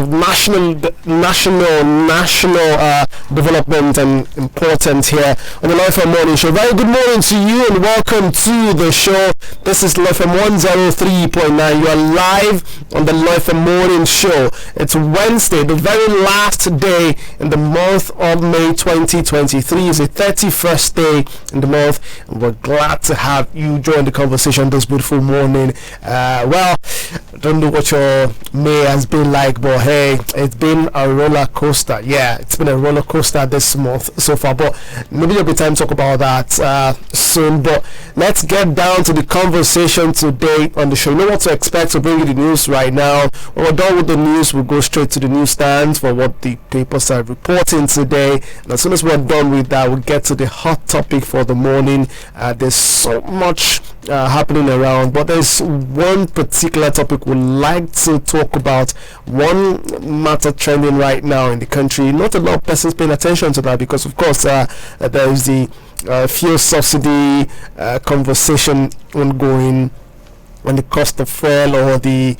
of national development and importance here on the Life and Morning Show. Very good morning to you and welcome to the show. This is Life and 103.9. You are live on the Life and Morning Show. It's Wednesday, the very last day in the month of May 2023. It's the 31st day in the month, and we're glad to have you join the conversation this beautiful morning. Well, I don't know what your May has been like, but hey, it's been a roller coaster. Yeah, it's been a roller coaster this month so far, but maybe there'll be time to talk about that soon. But let's get down to the conversation today on the show. You know what to expect, to bring you the news right now. When we're done with the news, we'll go straight to the newsstands for what the papers are reporting today, and as soon as we're done with that, we'll get to the hot topic for the morning. There's so much happening around, but there's one particular topic we'd like to talk about, one matter trending right now in the country. Not a lot of persons paying attention to that because, of course, there is the fuel subsidy conversation ongoing, and the cost of fuel or the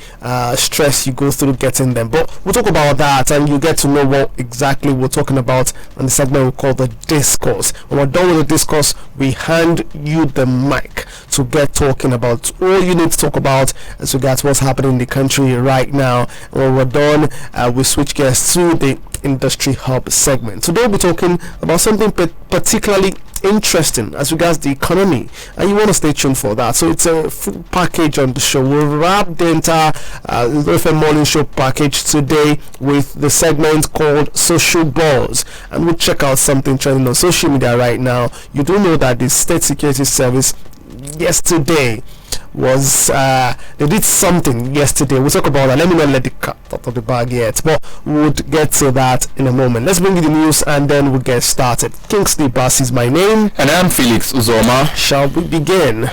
stress you go through getting them. But we'll talk about that, and you get to know what exactly we're talking about on the segment we call the Discourse. When we're done with the Discourse, we hand you the mic to get talking about all you need to talk about as regards what's happening in the country right now. And when we're done, we switch gears to the Industry Hub segment. Today we'll be talking about something particularly interesting as regards the economy, and you want to stay tuned for that. So it's a full package on the show. We'll wrap the entire FM Morning Show package today with the segment called Social Buzz, and we'll check out something trending on social media right now. You do know that the State Security Service yesterday was they did something yesterday. We'll talk about that. Let me not let the cat out of the bag yet, but we'll get to that in a moment. Let's bring you the news and then we'll get started. Kingsley, Bassey is my name, and I'm Felix, Uzoma. Shall we begin?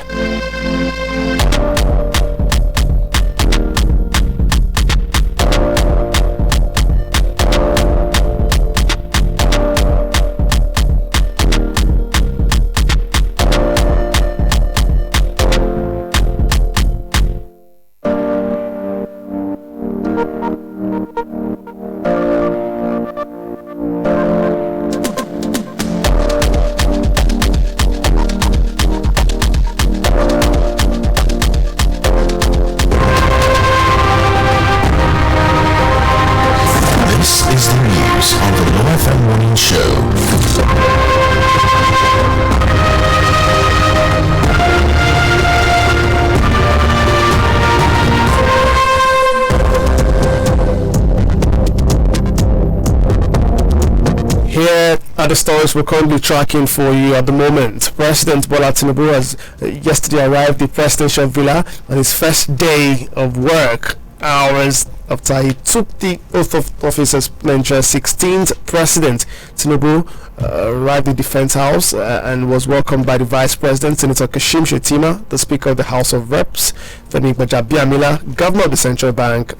The stories we're currently tracking for you at the moment. President Bola Tinubu has yesterday arrived at the presidential villa on his first day of work, hours after he took the oath of office as Nigeria's 16th president. Tinubu arrived at the Defense House and was welcomed by the Vice President, Senator Kashim Shettima, the Speaker of the House of Reps, Femi Gbajabiamila, Governor of the Central Bank,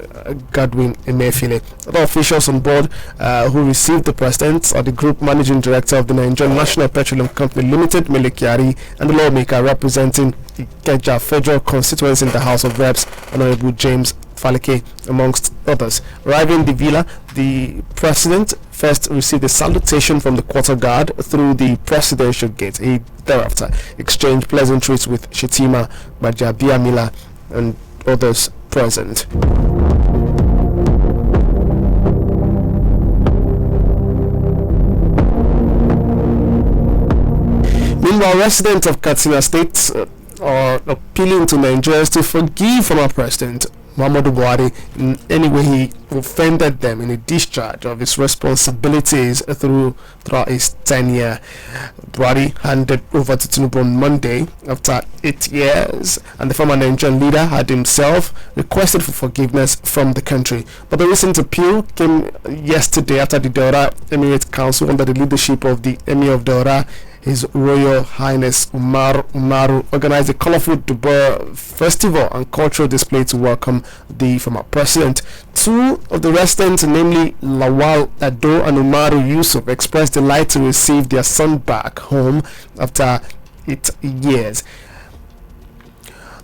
Godwin Emefiele. Other officials on board who received the President are the Group Managing Director of the Nigerian National Petroleum Company Limited, Mele Kyari, and the lawmaker representing the Ikeja Federal Constituency in the House of Reps, Honorable James Faleke, amongst others. Arriving in the villa, the President first received a salutation from the quarter guard through the presidential gate. He thereafter exchanged pleasantries with Shettima, Gbajabiamila, and others present. Meanwhile, residents of Katsina State are appealing to Nigerians to forgive former President Muhammadu Buhari in any way he offended them in a discharge of his responsibilities throughout his tenure. Buhari handed over to Tinubu on Monday after 8 years, and the former Nigerian leader had himself requested for forgiveness from the country. But the recent appeal came yesterday after the Daura Emirate Council, under the leadership of the Emir of Daura, His Royal Highness Umaru, organized a colorful Dubar festival and cultural display to welcome the former president. Two of the residents, namely Lawal Ado and Umaru Yusuf, expressed delight to receive their son back home after 8 years.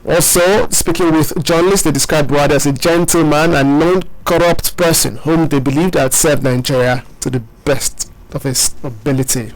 Also, speaking with journalists, they described Buhari as a gentleman and non-corrupt person whom they believed had served Nigeria to the best of his ability.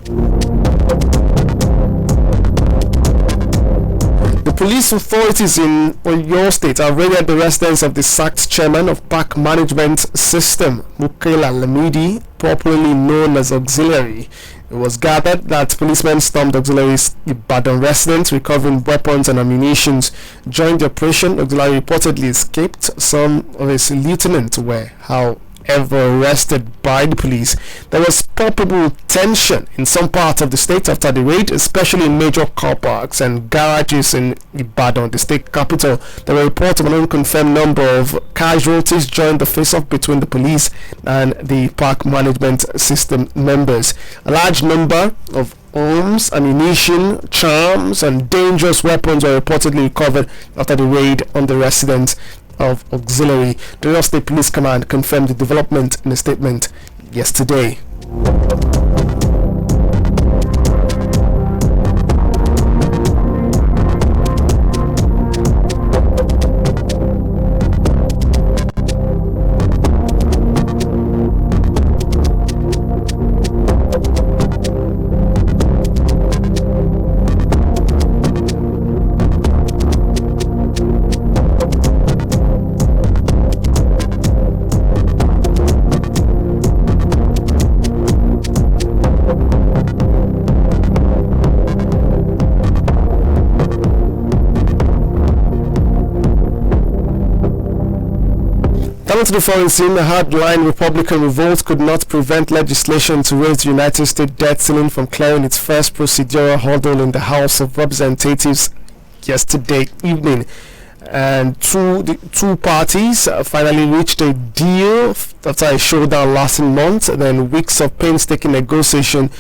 The police authorities in Oyo State have raided the residence of the sacked chairman of Park Management System, Mukela Lamidi, popularly known as Auxiliary. It was gathered that policemen stormed Auxiliary's Ibadan residence, recovering weapons and ammunition. During the operation, Auxiliary reportedly escaped. Some of his lieutenants were, however, arrested by the police. There was palpable tension in some parts of the state after the raid, especially in major car parks and garages in Ibadan, the state capital. There were reports of an unconfirmed number of casualties during the face-off between the police and the Park Management System members. A large number of arms, ammunition, charms, and dangerous weapons were reportedly recovered after the raid on the residence of Auxiliary. The Oyo State Police Command confirmed the development in a statement yesterday. Coming to the foreign scene, the hardline Republican revolt could not prevent legislation to raise the United States debt ceiling from clearing its first procedural hurdle in the House of Representatives yesterday evening. And two parties finally reached a deal after a showdown lasting months and then weeks of painstaking negotiation.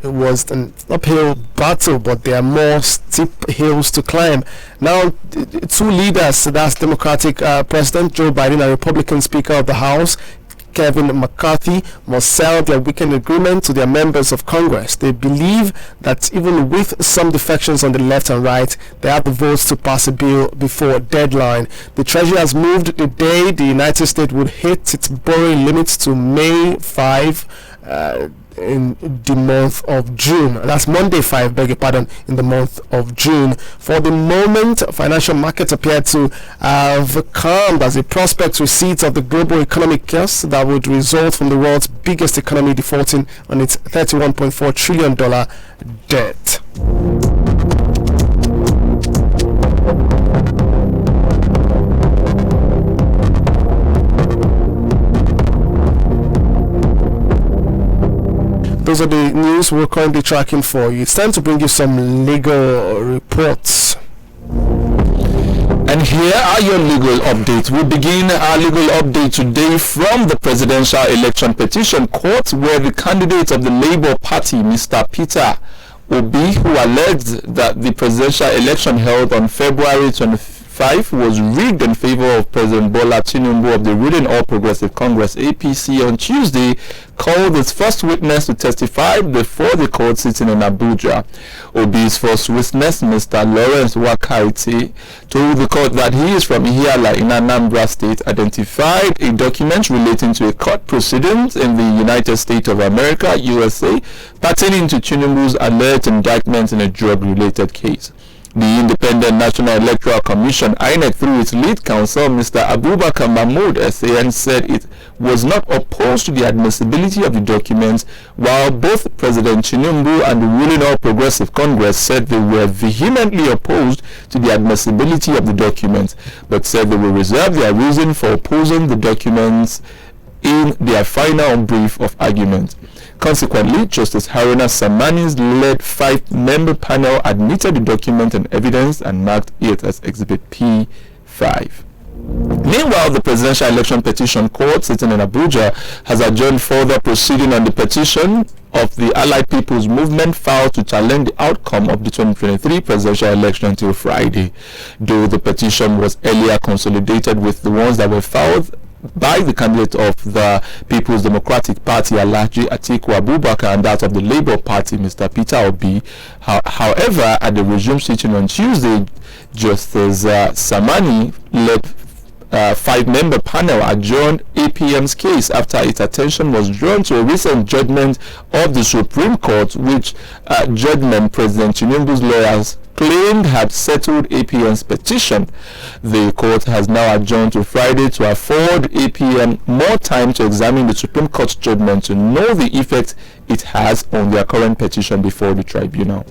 It was an uphill battle, but there are more steep hills to climb. Now, two leaders, that's Democratic President Joe Biden and Republican Speaker of the House, Kevin McCarthy, must sell their weekend agreement to their members of Congress. They believe that even with some defections on the left and right, they have the votes to pass a bill before deadline. The Treasury has moved the day the United States would hit its borrowing limits to May 5 in the month of June. That's Monday 5, beg your pardon, in the month of June. For the moment, financial markets appear to have calmed as the prospect receipts of the global economic chaos that would result from the world's biggest economy defaulting on its $31.4 trillion debt. Those are the news we're currently tracking for you. It's time to bring you some legal reports. And here are your legal updates. We begin our legal update today from the Presidential Election Petition Court, where the candidate of the Labour Party, Mr. Peter Obi, who alleged that the presidential election held on February 25 was rigged in favor of President Bola Tinubu of the ruling All Progressive Congress (APC) on Tuesday, called his first witness to testify before the court sitting in Abuja. Obi's first witness, Mr. Lawrence Wakaiti, told the court that he is from Ihiala in Anambra State, identified a document relating to a court proceedings in the United States of America (USA) pertaining to Tinubu's alleged indictment in a drug-related case. The Independent National Electoral Commission, INEC, through its lead counsel, Mr. Abubakar Mahmood, SAN, said it was not opposed to the admissibility of the documents, while both President Tinubu and the ruling All Progressive Congress said they were vehemently opposed to the admissibility of the documents, but said they will reserve their reason for opposing the documents in their final brief of argument. Consequently, Justice Haruna Samani's led 5-member panel admitted the document and evidence and marked it as Exhibit P5. Meanwhile, the Presidential Election Petition Court sitting in Abuja has adjourned further proceeding on the petition of the Allied People's Movement filed to challenge the outcome of the 2023 presidential election until Friday. Though the petition was earlier consolidated with the ones that were filed by the candidate of the People's Democratic Party, Alhaji Atiku Abubakar, and that of the Labour Party, Mr. Peter Obi. However, at the resumed sitting on Tuesday, Justice Samani led 5-member panel adjourned APM's case after its attention was drawn to a recent judgment of the Supreme Court, which judgment President Tinubu's lawyers claimed had settled APM's petition. The court has now adjourned to Friday to afford APM more time to examine the Supreme Court's judgment to know the effect it has on their current petition before the tribunal.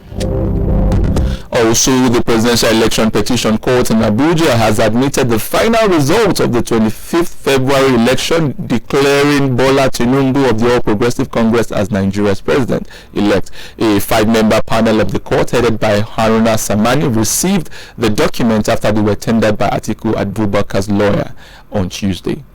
Also, the Presidential Election Petition Court in Abuja has admitted the final result of the 25th February election, declaring Bola Tinubu of the All Progressive Congress as Nigeria's president-elect. A 5-member panel of the court, headed by Haruna Samani, received the document after they were tendered by Atiku Abubakar's lawyer on Tuesday.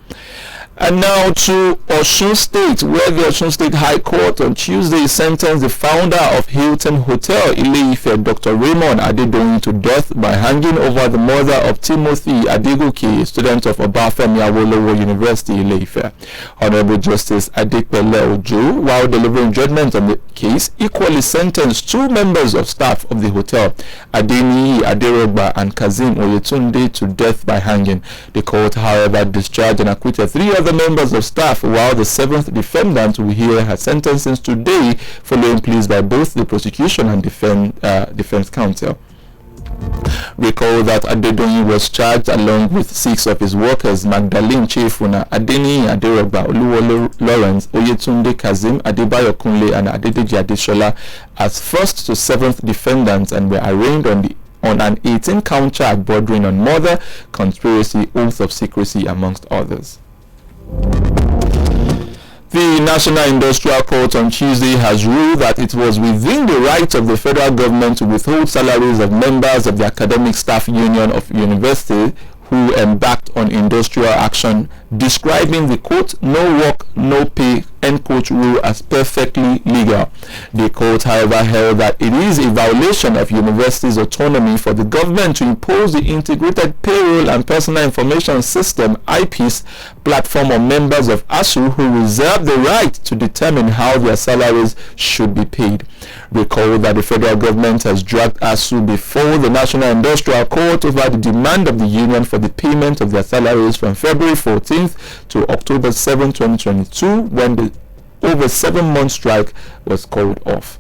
And now to Osun State, where the Osun State High Court on Tuesday sentenced the founder of Hilton Hotel, Ile-Ife, Dr. Raymond Adedoyin, to death by hanging over the mother of Timothy Adegoke, a student of Obafemi Awolowo University, Ile-Ife. Honorable Justice Adepele Ojo, while delivering judgment on the case, equally sentenced 2 members of staff of the hotel, Adeniyi Aderogba and Kazim Oyetunde, to death by hanging. The court, however, discharged and acquitted 3 other members of staff, while the 7th defendant will hear her sentences today, following pleas by both the prosecution and defense counsel. Recall that Adedoyin was charged along with 6 of his workers, Magdalene Chefuna, Adeniyi Aderogba, Oluwole Lawrence, Oyetunde Kazim, Adebayo Kunle, and Adedeji Adeshola as 1st to 7th defendants, and were arraigned on an 18-count charge bordering on murder, conspiracy, oath of secrecy, amongst others. The National Industrial Court on Tuesday has ruled that it was within the right of the federal government to withhold salaries of members of the Academic Staff Union of University who embarked on industrial action, describing the quote, "no work, no pay," end quote rule as perfectly legal. The court, however, held that it is a violation of universities' autonomy for the government to impose the Integrated Payroll and Personal Information System (IPIS) platform on members of ASUU who reserve the right to determine how their salaries should be paid. Recall that the federal government has dragged ASUU before the National Industrial Court over the demand of the union for the payment of their salaries from February 14th to October 7, 2022, when the over 7-month strike was called off.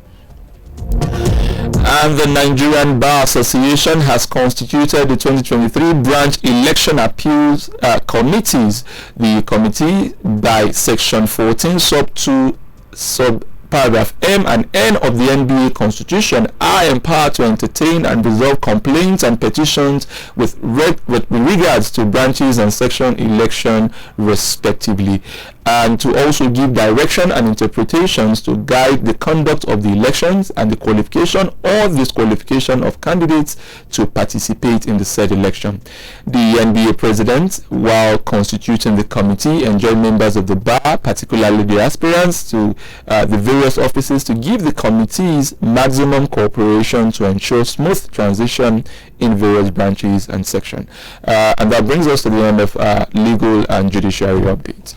And the Nigerian Bar Association has constituted the 2023 branch election appeals committees. The committee, by section 14 sub 2 sub paragraph M and N of the NBA Constitution, are empowered to entertain and resolve complaints and petitions with regards to branches and section election respectively, and to also give direction and interpretations to guide the conduct of the elections and the qualification or disqualification of candidates to participate in the said election. The NBA president, while constituting the committee, enjoined members of the bar, particularly the aspirants to the various offices, to give the committees maximum cooperation to ensure smooth transition in various branches and sections. And that brings us to the end of legal and judiciary updates.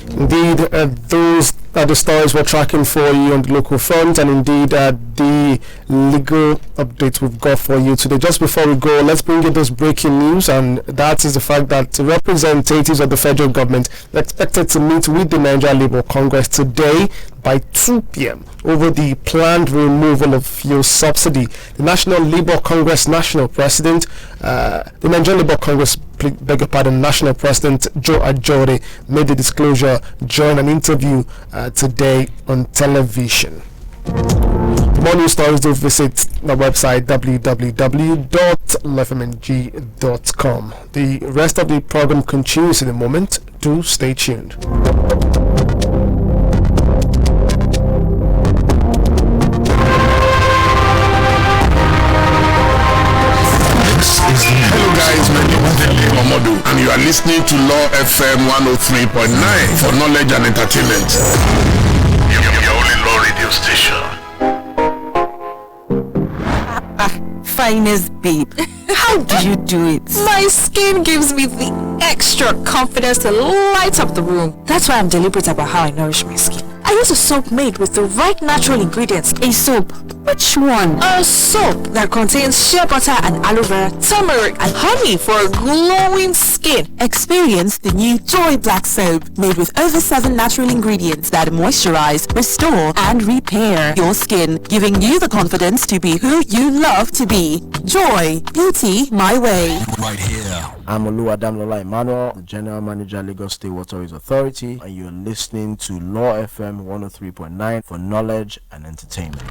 Indeed, those are the stories we're tracking for you on the local front, and indeed the legal updates we've got for you today. Just before we go, let's bring you this breaking news, and that is the fact that representatives of the federal government are expected to meet with the Nigeria Labour Congress today by 2 p.m. over the planned removal of fuel subsidy. The National Labour Congress National President, the Nigerian Labour Congress, National President Joe Ajore, made the disclosure during an interview today on television. For more news stories, do visit the website www.lifemng.com. The rest of the program continues in a moment. Do stay tuned. Hello guys, my name is Jide Ologun and you are listening to Law FM 103.9 for knowledge and entertainment. Your only law radio station. Finest babe. How do you do it? My skin gives me the extra confidence to light up the room. That's why I'm deliberate about how I nourish my skin. I use a soap made with the right natural ingredients. A soap? Which one? A soap that contains shea butter and aloe vera, turmeric and honey for a glowing skin. Experience the new Joy Black Soap, made with over 7 natural ingredients that moisturize, restore, and repair your skin, giving you the confidence to be who you love to be. Joy, beauty my way. Right here. I'm Oluwadamlola Emmanuel, the General Manager, Lagos State Waterways Authority, and you're listening to Law FM 103.9 for knowledge and entertainment.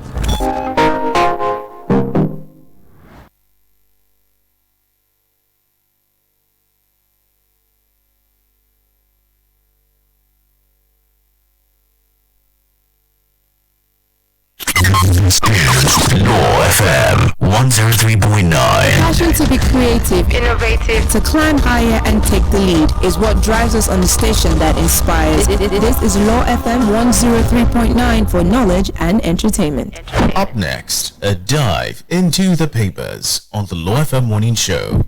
This is Law FM 103.9. Passion to be creative, innovative, to climb higher and take the lead is what drives us on the station that inspires. This is Law FM 103.9 for knowledge and entertainment. Up next, a dive into the papers on the Law FM Morning Show.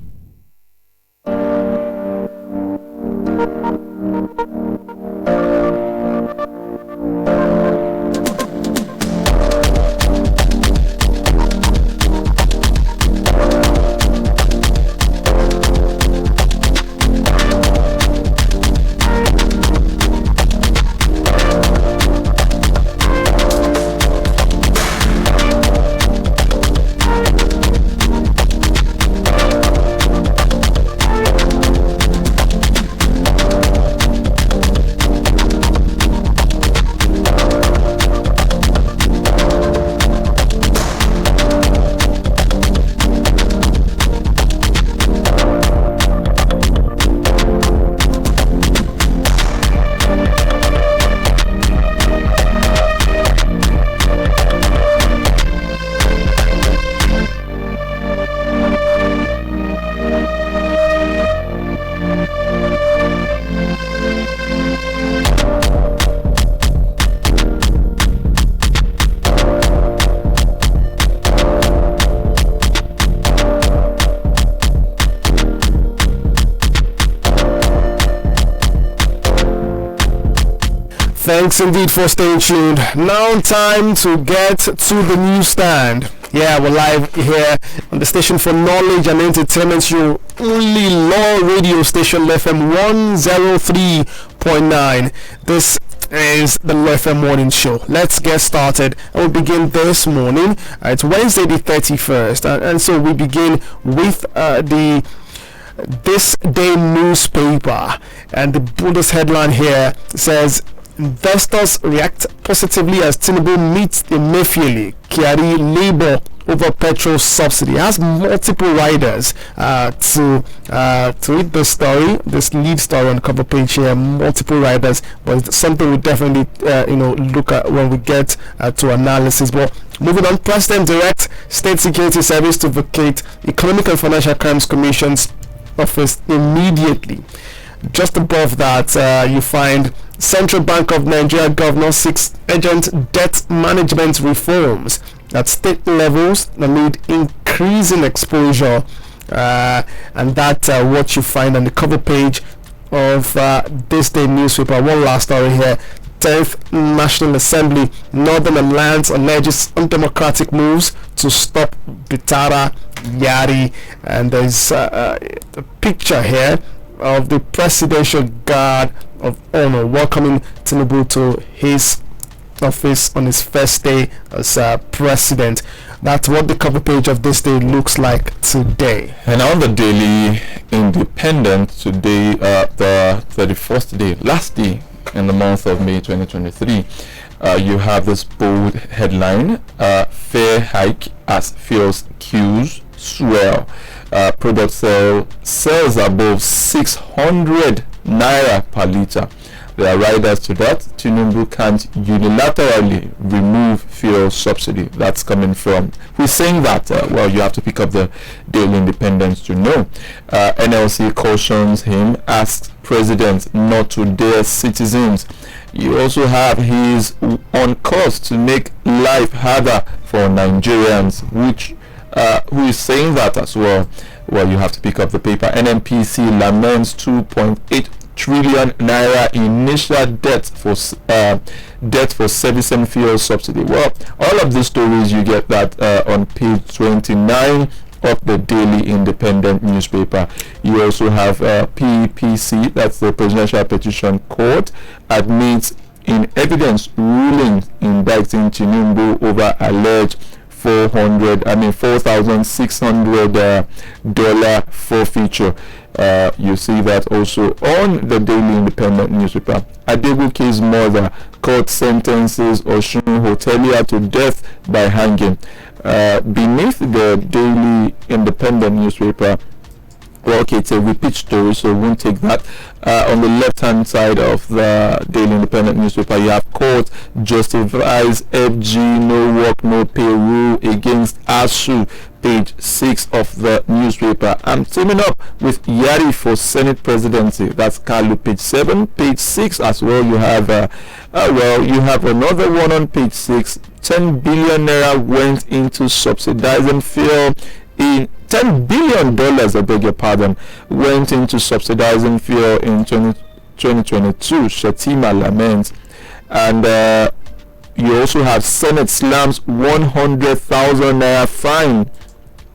Thanks indeed for staying tuned. Now time to get to the newsstand. Yeah, we're live here on the station for knowledge and entertainment, your only law radio station, FM 103.9. This is the Law FM Morning Show. Let's get started. And we begin this morning. It's Wednesday the 31st. And so we begin with the This Day newspaper. And the boldest headline here says, investors react positively as Tinubu meets Emefiele, Kyari Labour over petrol subsidy. It has multiple riders to read the story, this lead story on the cover page here. Multiple riders, but it's something we definitely look at when we get to analysis. But moving on, President directs State Security Service to vacate Economic and Financial Crimes Commission's office immediately. Just above that, you find Central Bank of Nigeria Governor seeks urgent debt management reforms at state levels amid increasing exposure, and that's what you find on the cover page of This Day newspaper. One last story here. 10th National Assembly, Northern Alliance alleges undemocratic moves to stop Bitara Yari, and there's a picture here of the Presidential Guard of Honor welcoming Tinubu to his office on his first day as president. That's what the cover page of This Day looks like today. And on the Daily Independent today, the 31st day, last day in the month of May 2023, you have this bold headline: fare hike as fuels queues swell. Product sells above 600 naira per litre. There are riders to that. Tinubu can't unilaterally remove fuel subsidy. That's coming from, who's saying that? Well, you have to pick up the Daily Independent to know. NLC cautions him, asks president not to dare citizens. You also have his on course to make life harder for Nigerians, which who is saying that as well. well, you have to pick up the paper. NNPC laments 2.8 trillion naira initial debt for servicing fuel subsidy. Well, all of these stories, you get that on page 29 of the Daily Independent newspaper. You also have PPC, that's the Presidential Petition Court, admits in evidence ruling indicting Tinubu over alleged $4,600 forfeiture. You see that also on the Daily Independent newspaper. Adebuke's mother, court sentences Oshun hotelier to death by hanging. Beneath the Daily Independent newspaper, well, okay, it's a repeat story, so we won't take that. On the left-hand side of the Daily Independent newspaper, you have court justifies FG no work, no pay rule against ASUU. Page 6 of the newspaper. I'm teaming up with Yari for Senate presidency. That's Kalu. Page 7. Page 6 as well. You have you have another one on page 6. 10 billion naira went into subsidizing fuel in $10 billion, I beg your pardon, went into subsidizing fuel in 2022. Shatima laments. And you also have Senate slams 100,000 naira fine,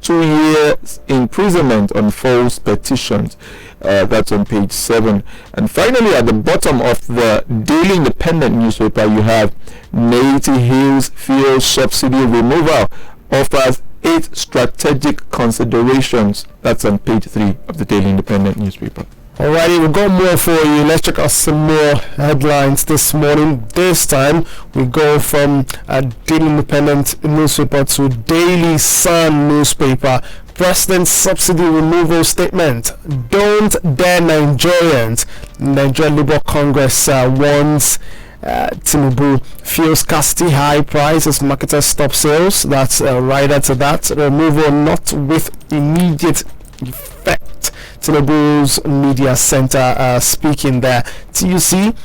2 years imprisonment on false petitions. That's on page 7. And finally, at the bottom of the Daily Independent newspaper, you have Naiti Hills fuel subsidy removal offers 8 strategic considerations. That's on page 3 of the Daily Independent newspaper. Alrighty, we've got more for you. Let's check out some more headlines this morning. This time we go from a Daily Independent newspaper to Daily Sun newspaper. President's subsidy removal statement. Don't dare Nigerians. Nigerian Labour Congress warns Tinubu. Fuel scarcity, high prices, marketers stop sales. That's rider to that. Removal not with immediate effect. Tinubu's media center speaking there. TUC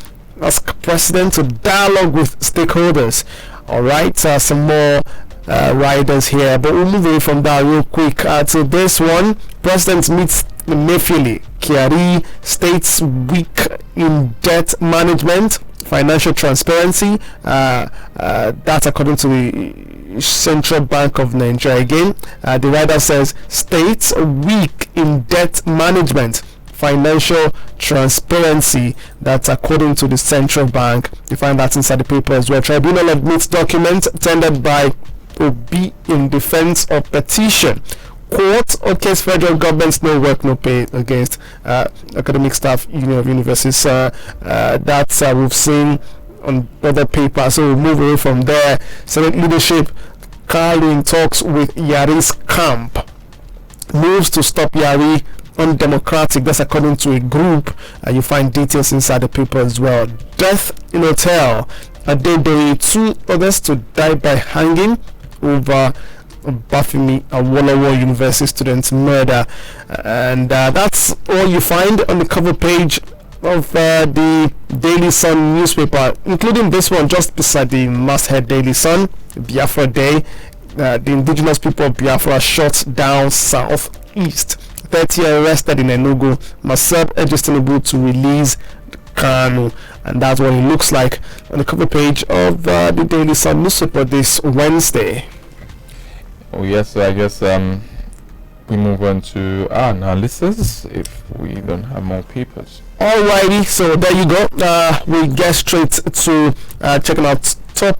ask president to dialogue with stakeholders. Alright, some more riders here, but we'll move away from that real quick to this one. President meets Mefili Kyari, states weak in debt management, financial transparency. That's according to the Central Bank of Nigeria. Again, the rider says states weak in debt management, financial transparency. That's according to the Central Bank. You find that inside the paper as well. Tribunal admits document tendered by Obi in defense of petition. Court okays federal government's no work, no pay against academic staff union of universities. That's we've seen on other papers. So we'll move away from there. Senate leadership calling talks with Yari's camp. Moves to stop Yari undemocratic. That's according to a group. You find details inside the paper as well. Death in hotel. A day 2 others to die by hanging over Bafemi Awolowo University students murder. And that's all you find on the cover page of the Daily Sun newspaper, including this one just beside the masthead Daily Sun. Biafra Day. The indigenous people of Biafra shot down southeast. 30 arrested in Enugu. Masab urges Tinubu to release Kanu, and that's what it looks like on the cover page of the Daily Sun newspaper this Wednesday. Oh yes, so I guess we move on to our analysis if we don't have more papers. Alrighty, so there you go. We get straight to checking out top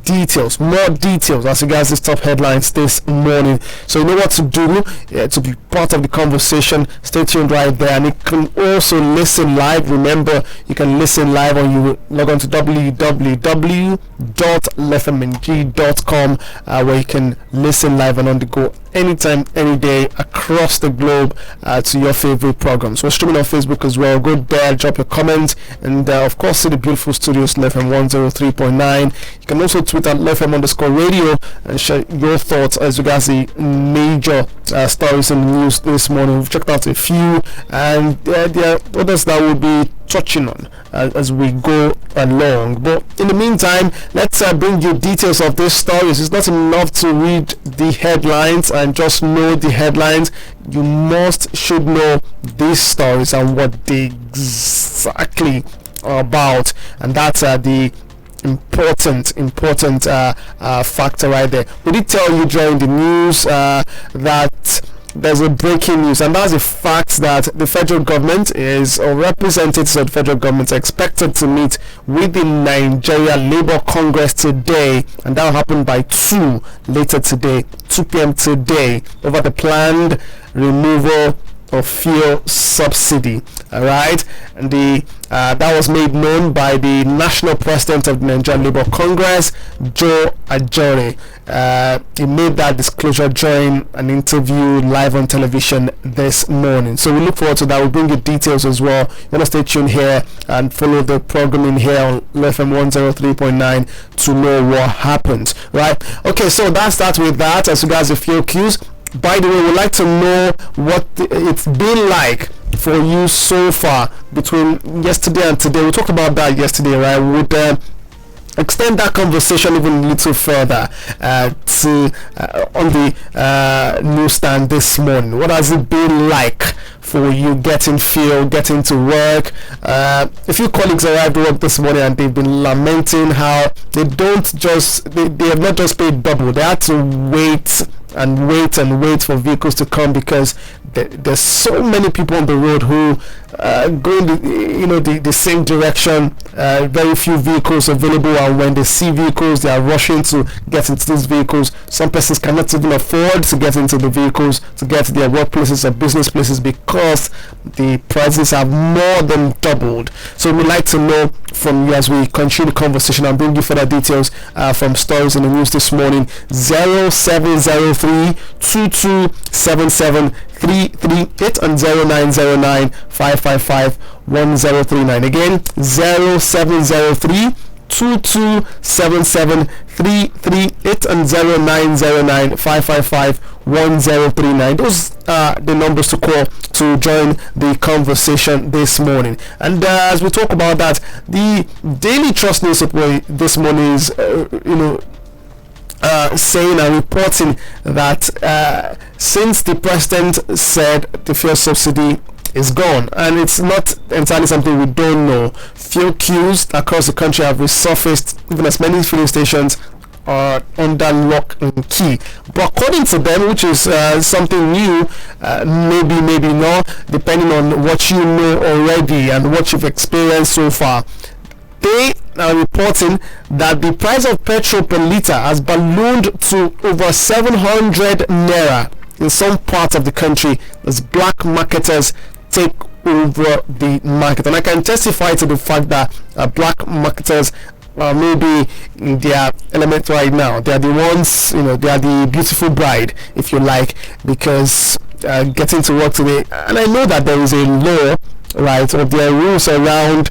details, more details as regards these top headlines this morning. So you know what to do to be part of the conversation. Stay tuned right there, and you can also listen live. Remember, you can listen live when you log on to www.lefmng.com where you can listen live and on the go anytime, any day across the globe to your favorite programs. We're streaming on Facebook as well. Go there, drop your comment, and of course see the beautiful studios LFM 103.9. You can also tweet at LFM_radio and share your thoughts as regards the major stories in the news this morning. We've checked out a few, and there are others that will be touching on as we go along. But in the meantime, let's bring you details of these stories. It's not enough to read the headlines and just know the headlines. You should know these stories and what they exactly are about, and that's the important factor right there. We did tell you during the news that there's a breaking news, and that's the fact that the federal government or representatives of the federal government are expected to meet with the Nigeria Labour Congress today, and that will happen by 2 p.m. today, over the planned removal of fuel subsidy. All right, and that was made known by the national president of the Nigerian Labour Congress, Joe Ajore. He made that disclosure during an interview live on television this morning. So we look forward to that. We'll bring you details as well. You want to stay tuned here and follow the programming here on FM 103.9 to know what happens. Right? Okay, so that's that with that. As regards the fuel queues, by the way, we'd like to know what it's been like for you so far between yesterday and today. We talked about that yesterday, right? We would extend that conversation even a little further on the newsstand this morning. What has it been like for you getting fuel, getting to work? A few colleagues arrived to work this morning and they've been lamenting how they have not just paid double, they had to wait for vehicles to come because there's so many people on the road who go in the same direction. Very few vehicles available, and when they see vehicles, they are rushing to get into these vehicles. Some persons cannot even afford to get into the vehicles to get to their workplaces or business places because the prices have more than doubled. So we'd like to know from you as we continue the conversation and bring you further details from stories in the news this morning. 0703 2277 338 and 0909 555 1039. Again, 0703 2277 338 and 0909 555 1039. Those are the numbers to call to join the conversation this morning. And as we talk about that, the Daily Trust newspaper this morning is saying and reporting that since the president said the fuel subsidy is gone, and it's not entirely something we don't know, fuel queues across the country have resurfaced, even as many filling stations are under lock and key. But according to them, which is something new, maybe not, depending on what you know already and what you've experienced so far, they are reporting that the price of petrol per litre has ballooned to over 700 naira in some parts of the country as black marketers take over the market. And I can testify to the fact that black marketers maybe in their element right now. They are the ones, they are the beautiful bride, if you like, because getting to work today, and I know that there is a law, right, or there are rules around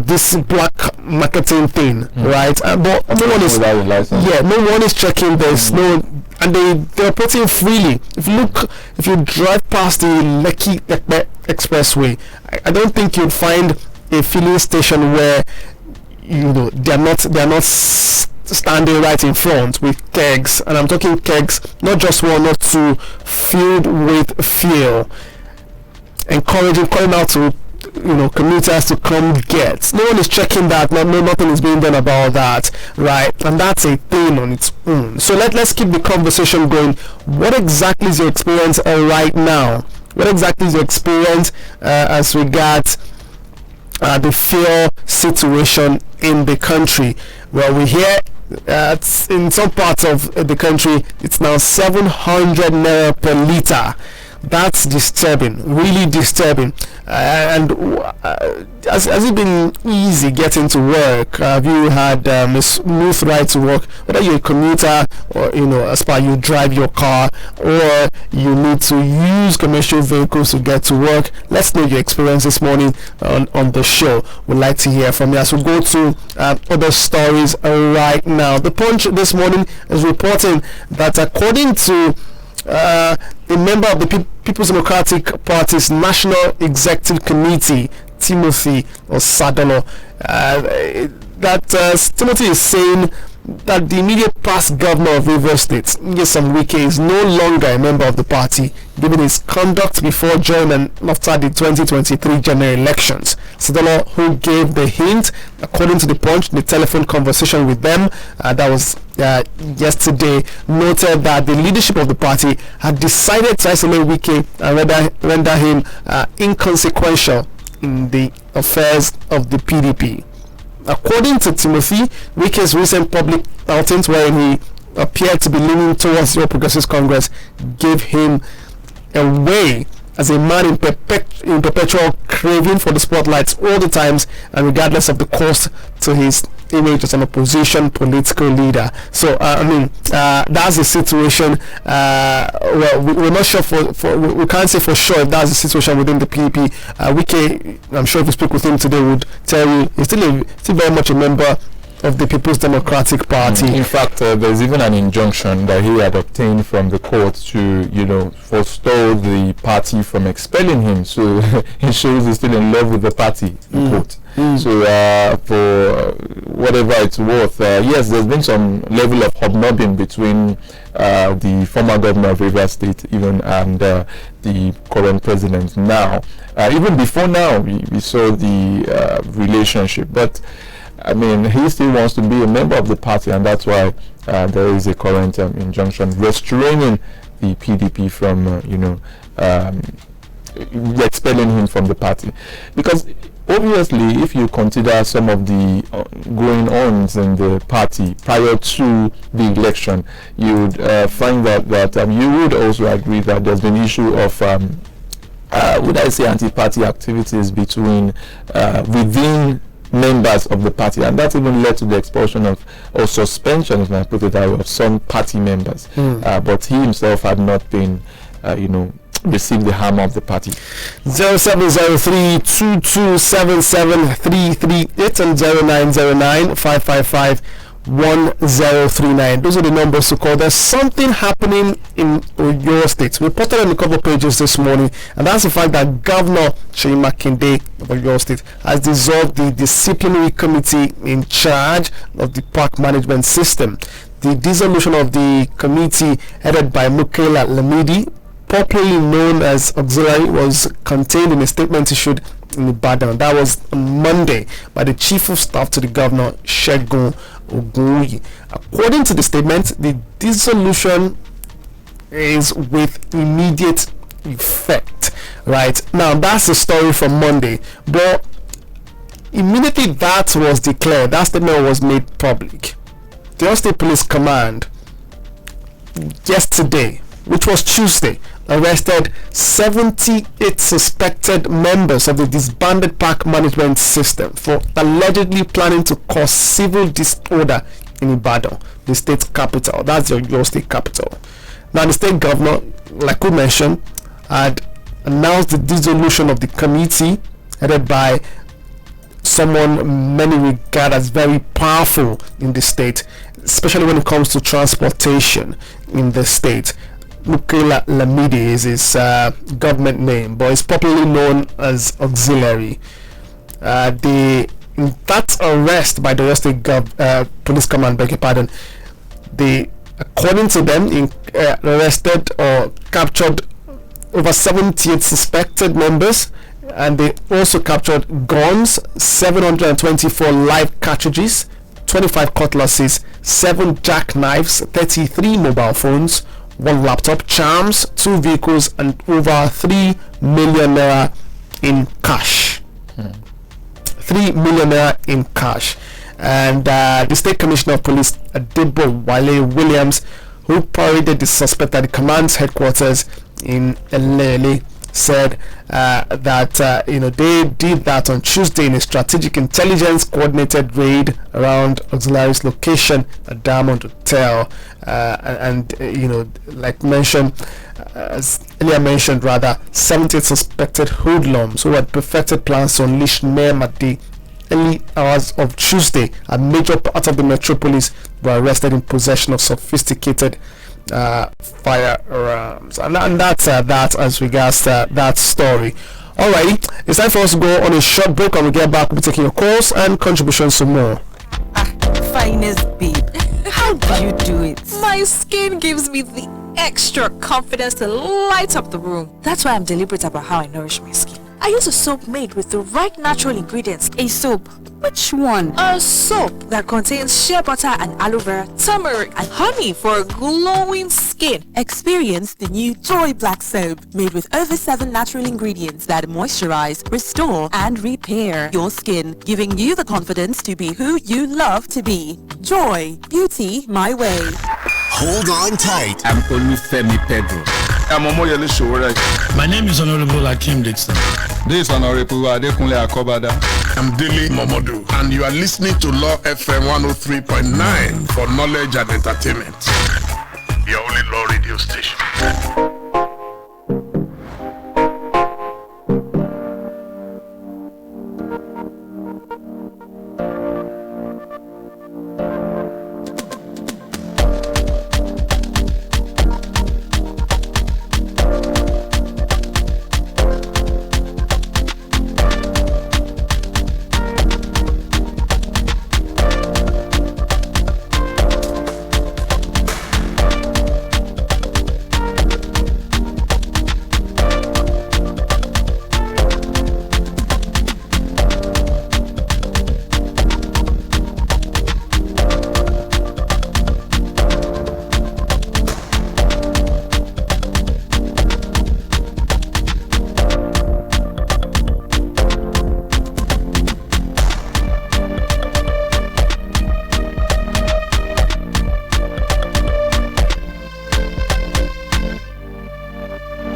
this black marketing thing, right? But no one is, no one is checking this. No, and they're operating freely. If you drive past the Lekki Expressway, I don't think you'd find a filling station where they're not standing right in front with kegs, and I'm talking kegs, not just one or two, filled with fuel, calling out to commuters to come get. No one is checking that. Nothing is being done about that, right? And that's a thing on its own. So let's keep the conversation going. What exactly is your experience right now? What exactly is your experience as regards the fuel situation in the country? Well, we hear in some parts of the country it's now 700 naira per litre. That's disturbing, really disturbing. And has it been easy getting to work? Have you had a smooth ride to work? Whether you're a commuter or as far you drive your car, or you need to use commercial vehicles to get to work, let's know your experience this morning on the show. We'd like to hear from you as we go to other stories right now. The Punch this morning is reporting that according to a member of the People's Democratic Party's National Executive Committee, Timothy Osadolo, Timothy is saying that the immediate past governor of Rivers State, Nyesom Wike, is no longer a member of the party, given his conduct before, during, and after the 2023 general elections. Osadolo, who gave the hint, according to the Punch, in the telephone conversation with them, that was yesterday, noted that the leadership of the party had decided to isolate Wike and render him inconsequential in the affairs of the PDP. According to Timothy, Wike's recent public outings, wherein he appeared to be leaning towards the All Progressives Congress, gave him away as a man in perpetual craving for the spotlight all the times, and regardless of the cost to his image as an opposition political leader. So that's the situation. Well, we're not sure we can't say for sure if that's the situation within the PDP. Wike, I'm sure if you speak with him today, would tell you he's still very much a member of the People's Democratic Party. In fact, there's even an injunction that he had obtained from the court to, forestall the party from expelling him. So he shows he's still in love with the party, quote. So for whatever it's worth, yes, there's been some level of hobnobbing between the former governor of Rivers State and the current president now. Even before now, we saw the relationship, but I mean, he still wants to be a member of the party, and that's why there is a current injunction restraining the PDP from, expelling him from the party. Because obviously, if you consider some of the going-ons in the party prior to the election, you would find that you would also agree that there's been issue of would I say anti-party activities between within members of the party, and that even led to the expulsion of or suspension, if I put it that way, of some party members. But he himself had not been, received the hammer of the party. 0703-2277-338 and 0909-555-1039. Those are the numbers to call. There's something happening in Oyo State. We reported on the cover pages this morning, and that's the fact that Governor Seyi Makinde of Oyo State has dissolved the disciplinary committee in charge of the park management system. The dissolution of the committee, headed by Mukaila Lamidi, popularly known as Auxiliary, was contained in a statement issued in Ibadan. That was on Monday by the Chief of Staff to the Governor, Segun Ogunyi. According to the statement, the dissolution is with immediate effect. Right now, that's the story from Monday. But immediately that was declared, that statement was made public, the Oyo State Police Command yesterday, which was Tuesday, arrested 78 suspected members of the disbanded park management system for allegedly planning to cause civil disorder in Ibadan, the state capital. That's your state capital. Now, the state governor, like we mentioned, had announced the dissolution of the committee headed by someone many regard as very powerful in the state, especially when it comes to transportation in the state. Mukaila Lamidi is his government name, but it's popularly known as Auxiliary. That arrest by the Oyo State Police Command, they, according to them, arrested or captured over 78 suspected members, and they also captured guns, 724 live cartridges, 25 cutlasses, 7 jackknives, 33 mobile phones, 1 laptop, charms, 2 vehicles, and over 3 million naira in cash. 3 million naira in cash. And the State Commissioner of Police, Adebo Wale Williams, who paraded the suspect at the command's headquarters in Elele, said that they did that on Tuesday in a strategic intelligence coordinated raid around Auxiliary's location at Diamond Hotel, like mentioned, as earlier mentioned, 70 suspected hoodlums who had perfected plans to unleash them at the early hours of Tuesday. A major part of the metropolis were arrested in possession of sophisticated firearms. And that's that as regards that story. Alrighty, it's time for us to go on a short break. When we get back, we'll be taking your calls and contributions some more. Finest babe. How do you do it? My skin gives me the extra confidence to light up the room. That's why I'm deliberate about how I nourish my skin. I use a soap made with the right natural ingredients. A soap? Which one? A soap that contains shea butter and aloe vera, turmeric and honey for a glowing skin. Experience the new Joy Black Soap, made with over 7 natural ingredients that moisturize, restore, and repair your skin, giving you the confidence to be who you love to be. Joy, beauty my way. Hold on tight. I'm Olufemi Pedro. I'm Omoyele Showore. My name is Honorable Akim Dixon. This is Honorable Adekunle Akobada. I'm Dele Momodu, and you are listening to Law FM 103.9 for knowledge and entertainment. Your only law radio station.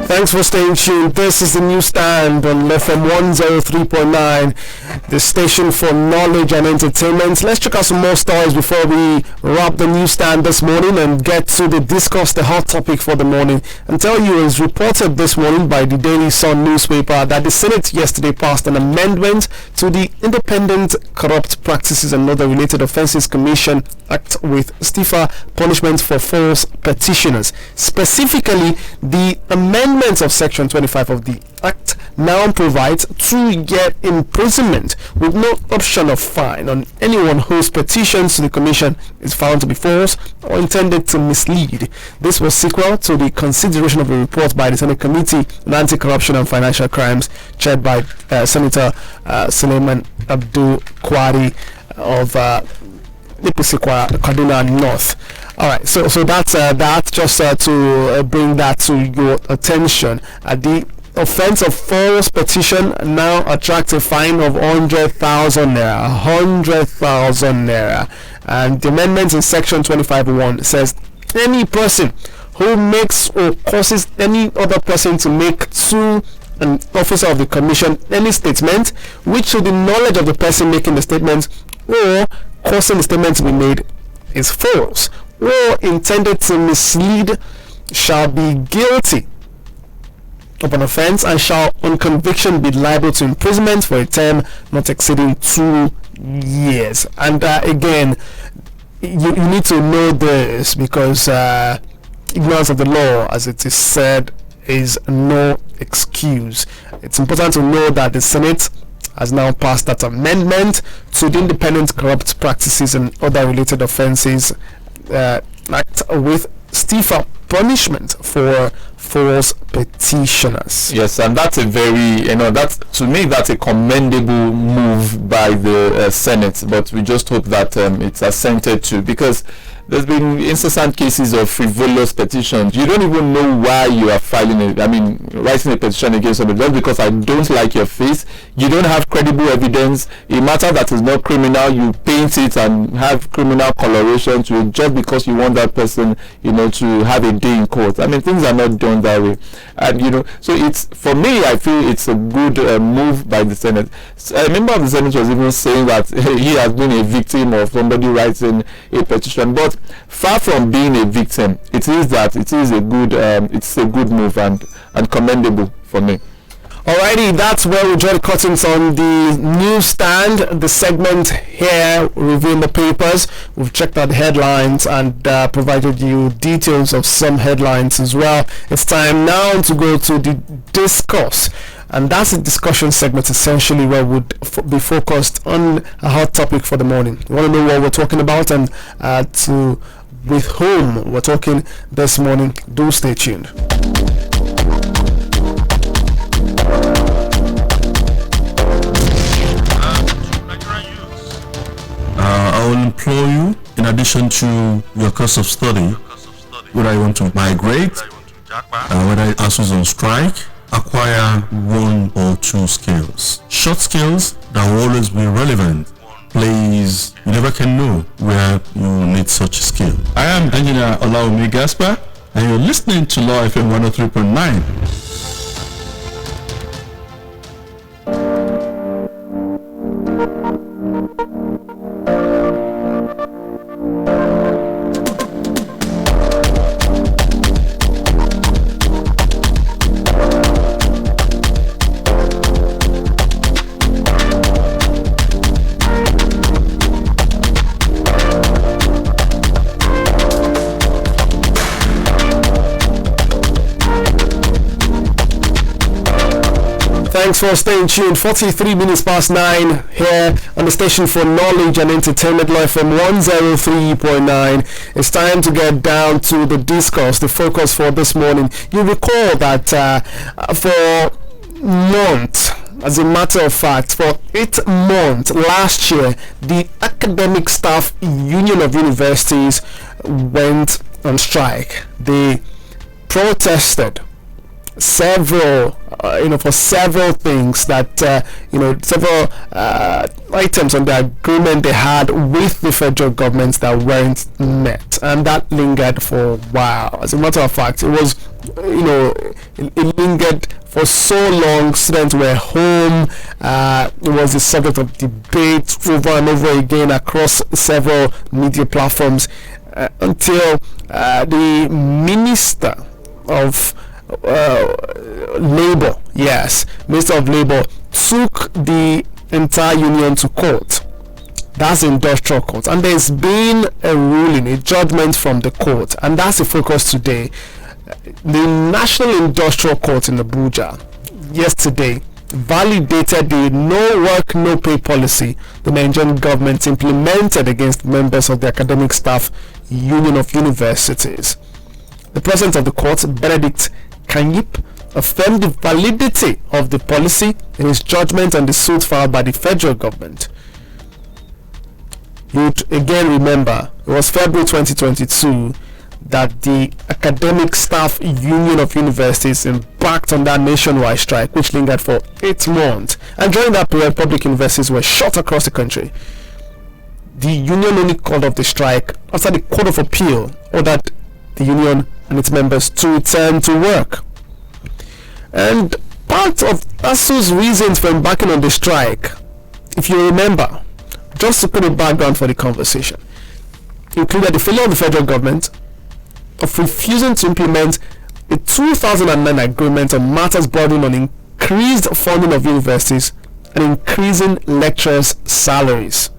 Thanks for staying tuned. This is the New Stand on FM 103.9, the station for knowledge and entertainment. Let's check out some more stories before we wrap the New Stand this morning and get to the Discourse, the hot topic for the morning. And tell you, as reported this morning by the Daily Sun newspaper, that the Senate yesterday passed an amendment to the Independent Corrupt Practices and Other Related Offences Commission Act with stiffer punishments for false petitioners. Specifically, the amendment of Section 25 of the Act now provides 2-year imprisonment with no option of fine on anyone whose petitions to the Commission is found to be false or intended to mislead. This was sequel to the consideration of a report by the Senate Committee on Anti-Corruption and Financial Crimes, chaired by Senator Suleiman Abdul Kwari of Kaduna North. Alright, so that's that. Just to bring that to your attention. The offense of false petition now attracts a fine of 100,000 naira. 100,000 naira. And the amendment in Section 25(1) says any person who makes or causes any other person to make to an officer of the Commission any statement which, to the knowledge of the person making the statement or causing the statement to be made, is false or intended to mislead, shall be guilty of an offense and shall on conviction be liable to imprisonment for a term not exceeding 2 years. And again, you need to know this, because ignorance of the law, as it is said, is no excuse. It's important to know that the Senate has now passed that amendment to the Independent Corrupt Practices and Other Related Offences Act with stiffer punishment for false petitioners. Yes, and that's a very, that's, to me, that's a commendable move by the Senate, but we just hope that it's assented to, because there's been incessant cases of frivolous petitions. You don't even know why you are writing a petition against somebody just because I don't like your face. You don't have credible evidence. A matter that is not criminal, you paint it and have criminal coloration to it just because you want that person, to have a day in court. I mean, things are not done that way. And, so it's, for me, I feel it's a good move by the Senate. A member of the Senate was even saying that he has been a victim of somebody writing a petition. But far from being a victim, it is a good move and commendable for me. Alrighty, that's where we draw the curtains on the newsstand, the segment here reviewing the papers. We've checked out the headlines and provided you details of some headlines as well. It's time now to go to the discourse, and that's a discussion segment essentially where we'll be focused on a hot topic for the morning. You want to know what we're talking about and with whom we're talking this morning? Do stay tuned. I will implore you, in addition to your course of study, whether you want to migrate, whether ASUU is on strike, acquire one or two skills. Short skills that will always be relevant. Please, you never can know where you need such a skill. I am Engineer Olaomi Gaspar, and you're listening to Law FM 103.9. Thanks for staying tuned. 43 minutes past 9 here on the station for knowledge and entertainment, Law FM 103.9. It's time to get down to the discourse, the focus for this morning. You recall that for months, as a matter of fact, for 8 months last year, the Academic Staff Union of Universities went on strike. They protested for several things that several items on the agreement they had with the federal government that weren't met, and that lingered for a while. As a matter of fact, it was it lingered for so long. Students were home. It was the subject of debate over and over again across several media platforms until the Minister of Labour, Minister of Labour, took the entire union to court. That's the industrial court, and there's been a ruling, a judgment from the court, and that's the focus today. The National Industrial Court in Abuja yesterday validated the no work no pay policy the Nigerian government implemented against members of the Academic Staff Union of Universities. The president of the court, Benedict Kanyip, affirmed the validity of the policy in his judgment on the suit filed by the federal government. You would again remember it was February 2022 that the Academic Staff Union of Universities embarked on that nationwide strike, which lingered for 8 months, and during that period public universities were shut across the country. The union only called off the strike after the Court of Appeal ordered the union and its members to return to work. And part of ASUU's reasons for embarking on the strike, if you remember, just to put a background for the conversation, included the failure of the federal government of refusing to implement a 2009 agreement on matters bordering on increased funding of universities and increasing lecturers' salaries.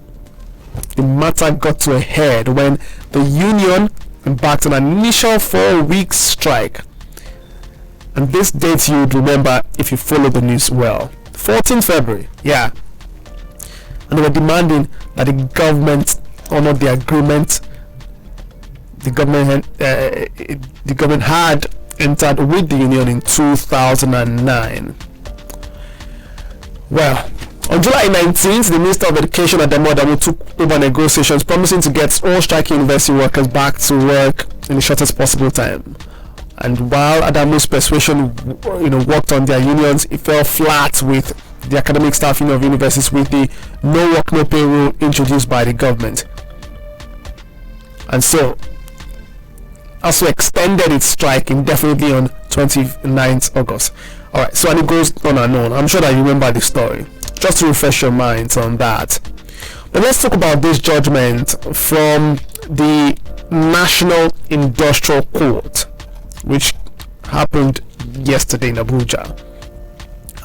The matter got to a head when the union embarked on an initial 4-week strike, and this date you would remember if you follow the news well. 14 February, and they were demanding that the government honor the agreement the government had entered with the union in 2009. Well, on July 19th, the Minister of Education Adamu Adamu took over negotiations, promising to get all striking university workers back to work in the shortest possible time. And while Adamu's persuasion, worked on their unions, it fell flat with the Academic Staff Union of Universities with the no work no pay rule introduced by the government. And so, ASUU extended its strike indefinitely on 29th August. Alright, so and it goes on and on. I'm sure that you remember the story. Just to refresh your minds on that. But let's talk about this judgment from the National Industrial Court, which happened yesterday in Abuja.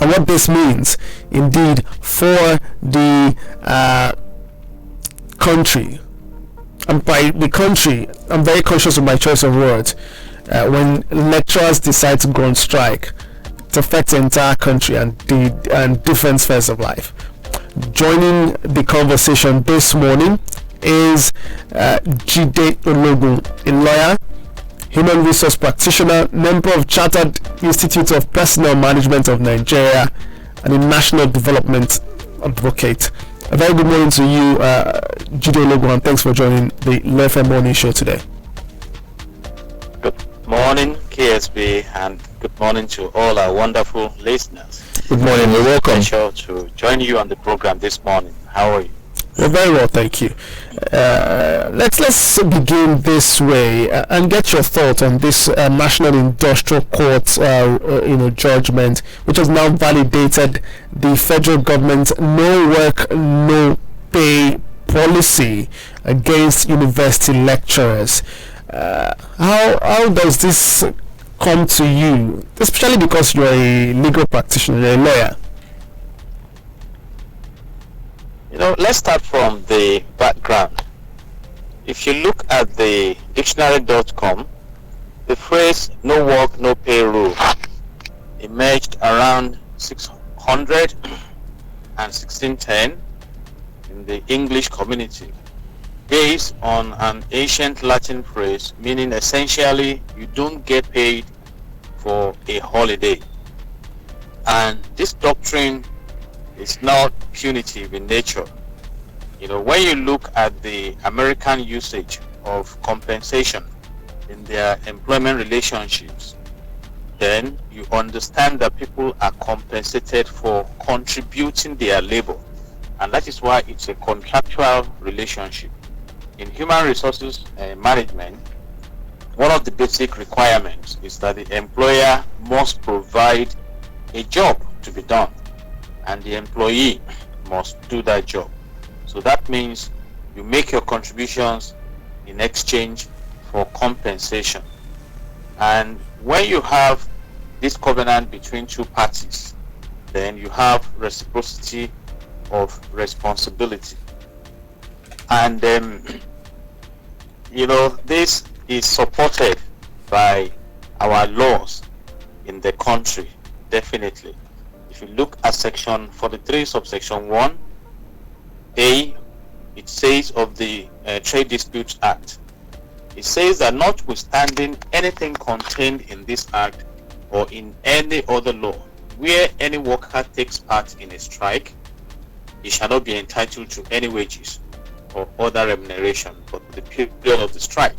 and what this means indeed for the country. And by the country, I'm very conscious of my choice of words. When lecturers decide to go on strike, it affects the entire country and different spheres of life. Joining the conversation this morning is Jide Ologun, a lawyer, human resource practitioner, member of Chartered Institute of Personnel Management of Nigeria, and a national development advocate. A very good morning to you, Jide Ologun, and thanks for joining the Law FM Morning Show today. Good morning, KSB, and good morning to all our wonderful listeners. Good morning, we're welcome. Pleasure to join you on the program this morning. How are you? We're very well, thank you. Let's begin this way and get your thoughts on this National Industrial Court judgment, which has now validated the federal government's no work, no pay policy against university lecturers. How does this come to you, especially because you're a legal practitioner, you're a lawyer? Let's start from the background. If you look at the dictionary.com, the phrase no work, no pay rule emerged around 600 and 1610 in the English community, based on an ancient Latin phrase meaning essentially you don't get paid for a holiday. And this doctrine is not punitive in nature. When you look at the American usage of compensation in their employment relationships, then you understand that people are compensated for contributing their labor, and that is why it's a contractual relationship. In human resources management, one of the basic requirements is that the employer must provide a job to be done, and the employee must do that job. So that means you make your contributions in exchange for compensation. And when you have this covenant between two parties, then you have reciprocity of responsibility. And this is supported by our laws in the country, definitely. If you look at section 43 subsection 1A, it says of the Trade Disputes Act, it says that notwithstanding anything contained in this act or in any other law, where any worker takes part in a strike, he shall not be entitled to any wages or other remuneration for the period of the strike,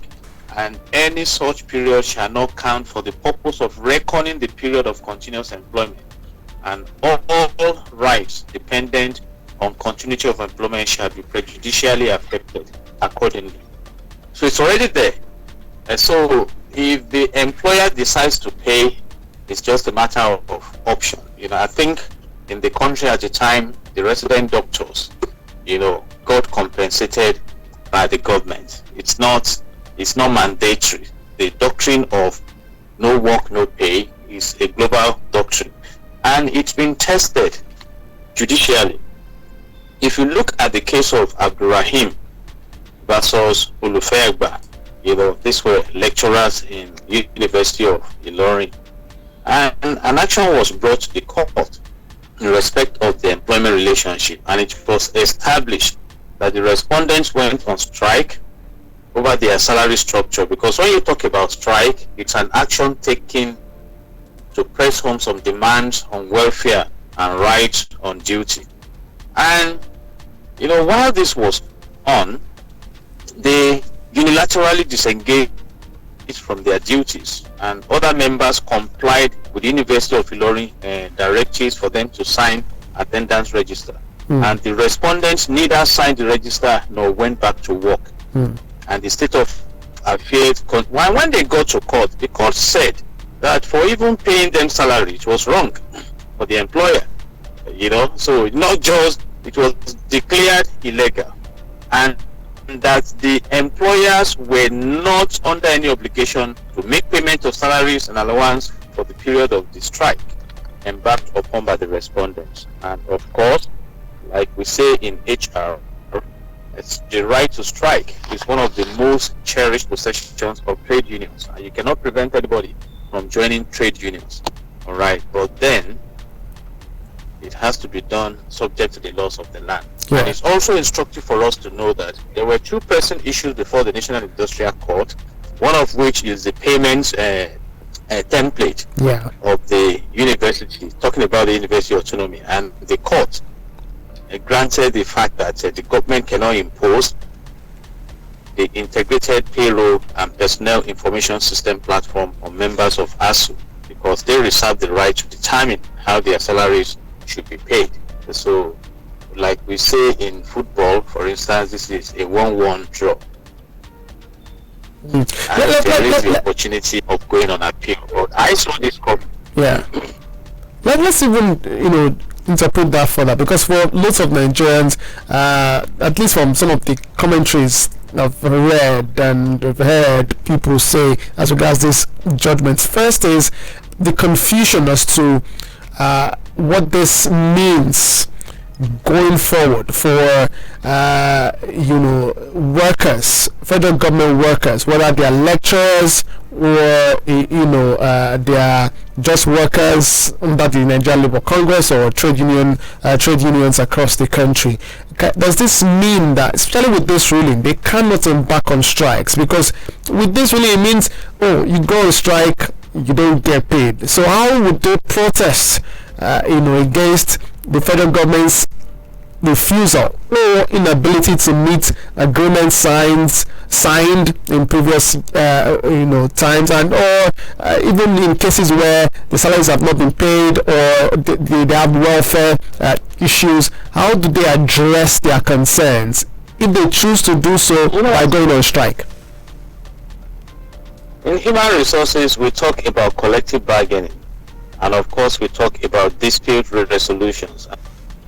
and any such period shall not count for the purpose of reckoning the period of continuous employment, and all rights dependent on continuity of employment shall be prejudicially affected accordingly. So it's already there. And so if the employer decides to pay, it's just a matter of option. I think in the country at the time, the resident doctors, got compensated by the government. It's not mandatory. The doctrine of no work, no pay is a global doctrine, and it's been tested judicially. If you look at the case of Abdurrahim versus Ulufegba, these were lecturers in University of Ilorin, and an action was brought to the court in respect of the employment relationship, and it was established that the respondents went on strike over their salary structure, because when you talk about strike, it's an action taken to press home some demands on welfare and rights on duty. And while this was on, they unilaterally disengaged from their duties, and other members complied with the University of Ilorin directives for them to sign attendance register. And the respondents neither signed the register nor went back to work. And the state of affairs, when they got to court, the court said that for even paying them salary, it was wrong for the employer. So not just, it was declared illegal, and that the employers were not under any obligation to make payment of salaries and allowance for the period of the strike. embarked upon by the respondents. And of course, like we say in HR, it's the right to strike is one of the most cherished possessions of trade unions, and you cannot prevent anybody from joining trade unions. All right, but then it has to be done subject to the laws of the land. Yeah. And it's also instructive for us to know that there were two pressing issues before the National Industrial Court, one of which is the payments template of the university, talking about the university autonomy, and the court granted the fact that the government cannot impose the integrated payroll and personnel information system platform on members of ASUU, because they reserve the right to determine how their salaries should be paid. So, like we say in football, for instance, this is a 1-1 draw. And there is the opportunity of going on appeal. But I saw this coming. Yeah. Let's even, interpret that further, because for lots of Nigerians, at least from some of the commentaries I've read and I've heard people say as regards these judgments, first is the confusion as to what this means going forward for workers, federal government workers, whether they are lecturers or they are just workers under the Nigerian Labour Congress or trade unions across the country. Does this mean that, especially with this ruling, they cannot embark on strikes? Because with this ruling, it means, you go on strike, you don't get paid. So how would they protest against the federal government's refusal or inability to meet agreements signed in previous times, and or even in cases where the salaries have not been paid or they have welfare issues? How do they address their concerns if they choose to do so by going on strike? In human resources, we talk about collective bargaining, and of course we talk about dispute resolutions,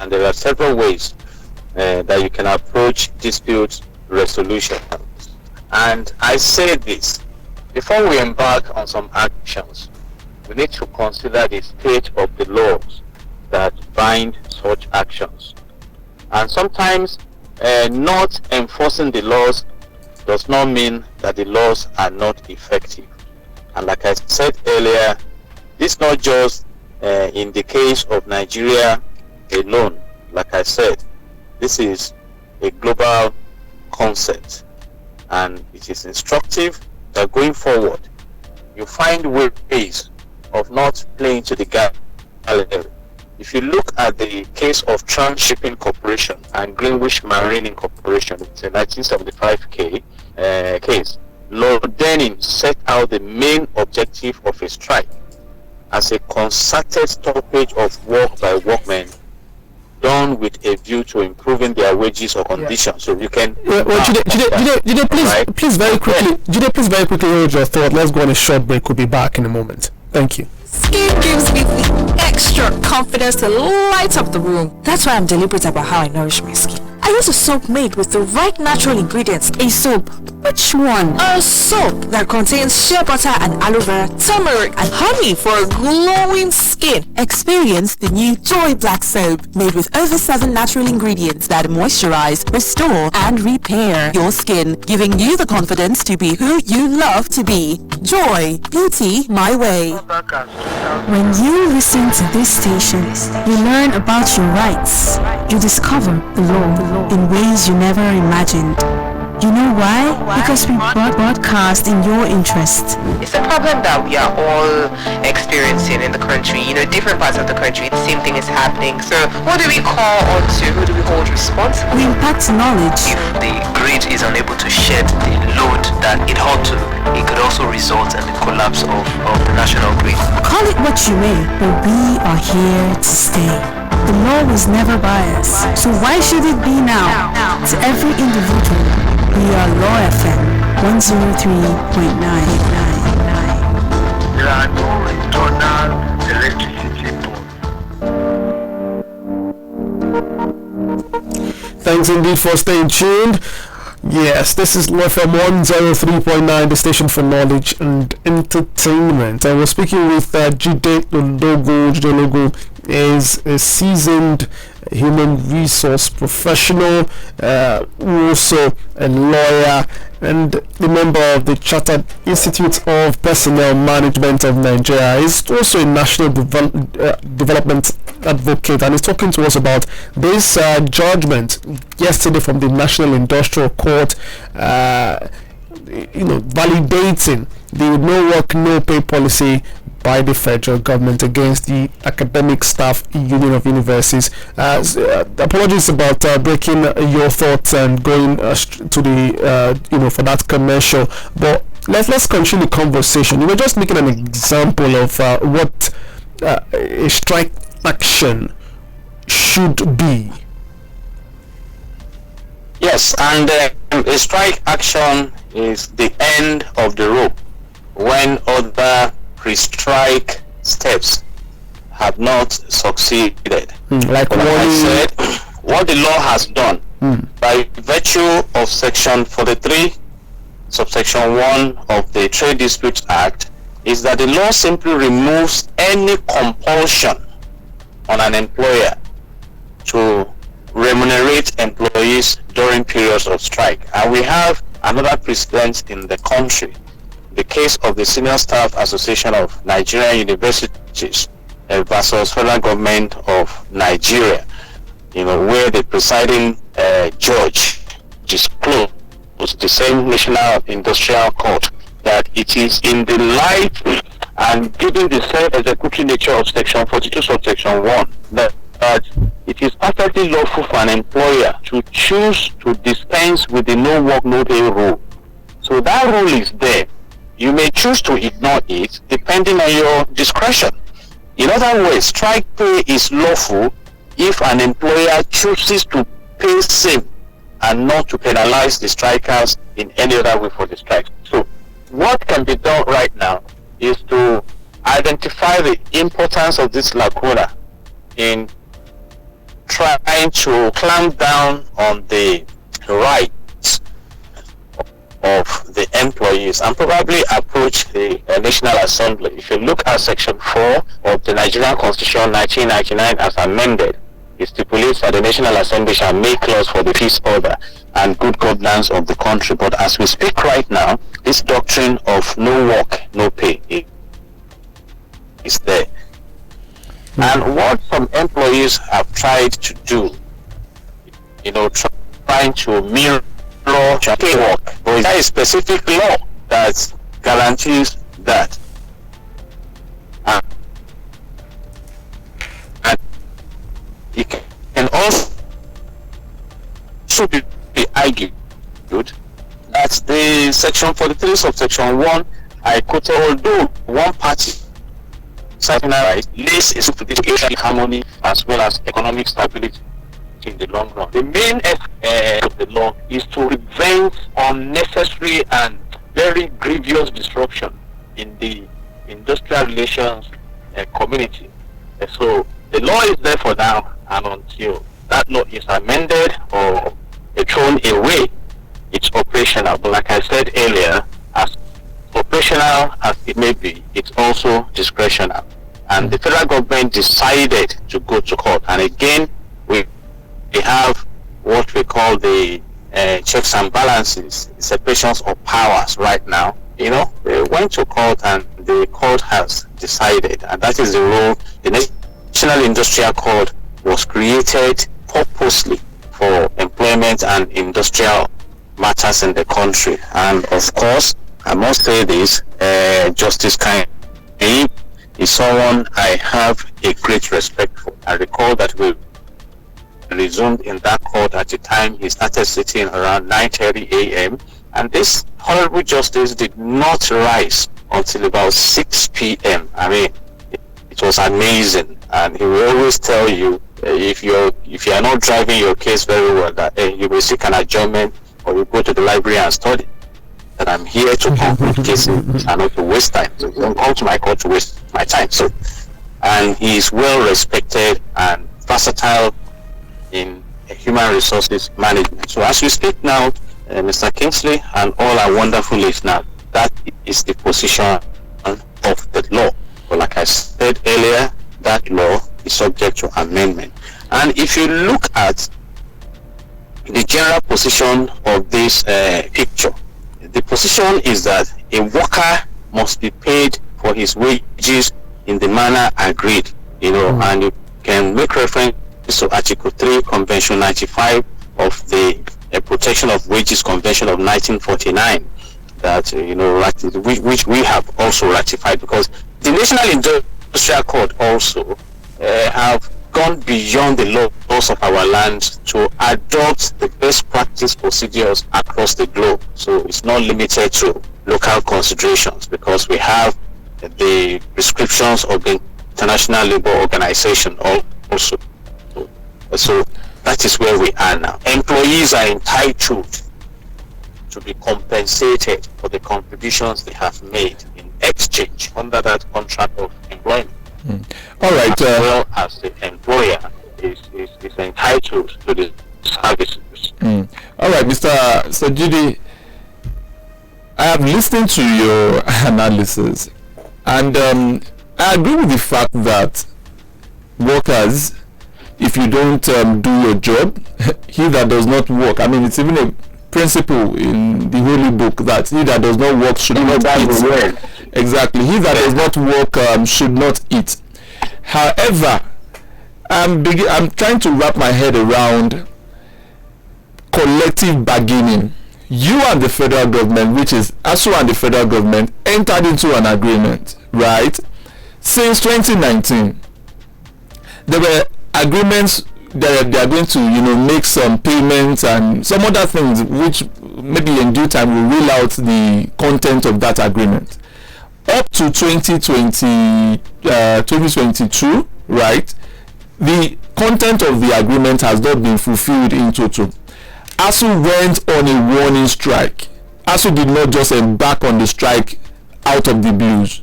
and there are several ways that you can approach dispute resolution. And I say this, before we embark on some actions, we need to consider the state of the laws that bind such actions. And sometimes not enforcing the laws does not mean that the laws are not effective. And like I said earlier, this is not just in the case of Nigeria alone. Like I said, this is a global concept, and it is instructive that going forward you find ways of not playing to the gallery. If you look at the case of Transshipping Corporation and Greenwich Marine Incorporation, it's a 1975 case, Lord Denning set out the main objective of a strike as a concerted stoppage of work by workmen done with a view to improving their wages or conditions. So you can Jide, please very quickly hold your thought. Let's go on a short break. We'll be back in a moment. Thank you. Skin gives me the extra confidence to light up the room. That's why I'm deliberate about how I nourish my skin. I use a soap made with the right natural ingredients. A soap? Which one? A soap that contains shea butter and aloe vera, turmeric and honey for a glowing skin. Experience the new Joy Black Soap, made with over 7 natural ingredients that moisturize, restore and repair your skin, giving you the confidence to be who you love to be. Joy, beauty my way. When you listen to this station, you learn about your rights. You discover the law in ways you never imagined. You know why? Because we broadcast in your interest. It's a problem that we are all experiencing in the country. Different parts of the country, the same thing is happening. So what do we call on to? Who do we hold responsible? We impact knowledge. If the grid is unable to shed the load that it ought to, it could also result in the collapse of the national grid. Call it what you may, but we are here to stay. The law was never biased, so why should it be now? To every individual, we are Law FM 103.9. There are no internal electricity boards. Thanks indeed for staying tuned. Yes, this is FM 103.9, the station for knowledge and entertainment. I was speaking with Jide Ologun. Jide Ologun is a seasoned human resource professional, also a lawyer, and a member of the Chartered Institute of Personnel Management of Nigeria. He's also a national development advocate, and he's talking to us about this judgment yesterday from the National Industrial Court, validating the no work, no pay policy by the federal government against the Academic Staff Union of Universities. Apologies about breaking your thoughts and going to the for that commercial, but let's continue the conversation. You were just making an example of what a strike action should be. Yes, and a strike action is the end of the rope when other pre-strike steps have not succeeded. Like I said, what the law has done by virtue of Section 43, subsection 1 of the Trade Disputes Act is that the law simply removes any compulsion on an employer to remunerate employees during periods of strike. And we have another precedent in the country, the case of the Senior Staff Association of Nigerian Universities versus Federal Government of Nigeria, where the presiding judge disclosed the same National Industrial Court that it is in the light and given the self-executory nature of Section 42, subsection 1, that it is perfectly lawful for an employer to choose to dispense with the no work, no pay rule. So that rule is there. You may choose to ignore it depending on your discretion. In other words, strike pay is lawful if an employer chooses to pay same and not to penalize the strikers in any other way for the strike. So what can be done right now is to identify the importance of this lacuna in trying to clamp down on the rights of the employees and probably approach the National Assembly. If you look at Section 4 of the Nigerian Constitution 1999 as amended, it stipulates that the National Assembly shall make laws for the peace, order, and good governance of the country. But as we speak right now, this doctrine of no work, no pay is there. And what some employees have tried to do, trying to mirror pay work, but there is a specific law that guarantees that. And it can also be argued that the Section 43 subsection 1, I quote, although one party certain rights, this is to education harmony as well as economic stability in the long run. The main aim of the law is to prevent unnecessary and very grievous disruption in the industrial relations community. So the law is there for now, and until that law is amended or thrown away, it's operational. But like I said earlier, as operational as it may be, it's also discretional. And the federal government decided to go to court. And again, we have what we call the checks and balances, separations of powers right now. They went to court and the court has decided. And that is the role. The National Industrial Court was created purposely for employment and industrial matters in the country. And of course, I must say this, Justice Kingsley is someone I have a great respect for. I recall that we resumed in that court at the time he started sitting around 9:30 a.m. and this honorable justice did not rise until about 6 p.m. I mean, it was amazing. And he will always tell you, if you are not driving your case very well, that you will seek an adjournment or you go to the library and study. That I'm here to conclude cases and not to waste time. So don't come to my court to waste my time. So, and he is well respected and versatile in human resources management. So as we speak now, Mr. Kingsley, and all our wonderful listeners, that is the position of the law. But like I said earlier, that law is subject to amendment. And if you look at the general position of this picture, the position is that a worker must be paid for his wages in the manner agreed, and you can make reference to Article 3, Convention 95 of the Protection of Wages Convention of 1949, that which we have also ratified, because the National Industrial Court also have gone beyond the laws of our land to adopt the best practice procedures across the globe. So it's not limited to local considerations, because we have the prescriptions of the International Labour Organization also. So that is where we are now. Employees are entitled to be compensated for the contributions they have made in exchange under that contract of employment. All right. As well as the employer is entitled to the services. All right, Mr. Jide, I have listened to your analysis, and I agree with the fact that workers, if you don't do your job, he that does not work. I mean, it's even a principle in the Holy Book that he that does not work should not eat. Exactly. He that does not work should not eat. However, I'm trying to wrap my head around collective bargaining. You and the federal government, which is ASUU and the federal government, entered into an agreement, right? Since 2019, there were agreements that they are going to, make some payments and some other things, which maybe in due time will rule out the content of that agreement. Up to 2022, right? The content of the agreement has not been fulfilled in total. ASUU went on a warning strike. ASUU did not just embark on the strike out of the blues,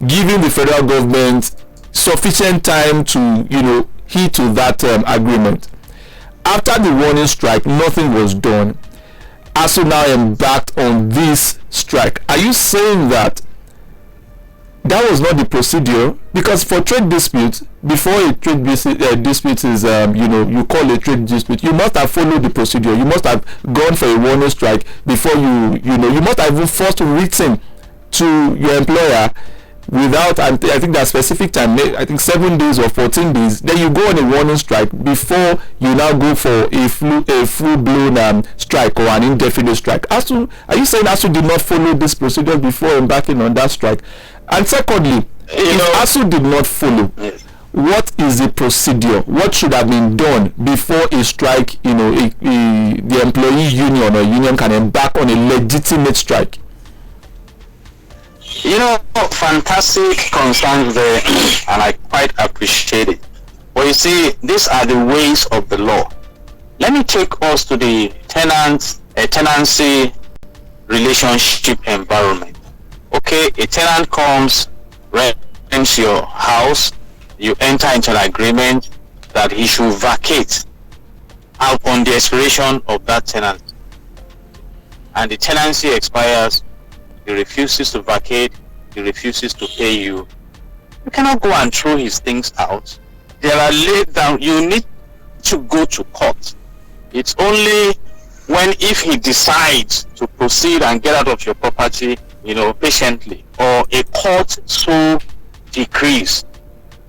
giving the federal government sufficient time to, heed to that agreement. After the warning strike, nothing was done. ASUU now embarked on this strike. Are you saying that was not the procedure? Because for trade disputes, before a trade dispute is, you call a trade dispute, you must have followed the procedure. You must have gone for a warning strike before you must have even first written to your employer without, I think that specific time, I think 7 days or 14 days, then you go on a warning strike before you now go for a full-blown strike or an indefinite strike. Are you saying ASUU did not follow this procedure before embarking on that strike? And secondly, if ASUU did not follow, what is the procedure? What should have been done before a strike, the employee union or union can embark on a legitimate strike? Fantastic concerns there, and I quite appreciate it. But you see, these are the ways of the law. Let me take us to the tenancy relationship environment. Okay, a tenant comes, rents your house, you enter into an agreement that he should vacate out on the expiration of that tenant. And the tenancy expires, he refuses to vacate, he refuses to pay you. You cannot go and throw his things out. They are laid down. You need to go to court. It's only if he decides to proceed and get out of your property, patiently, or a court so decrees.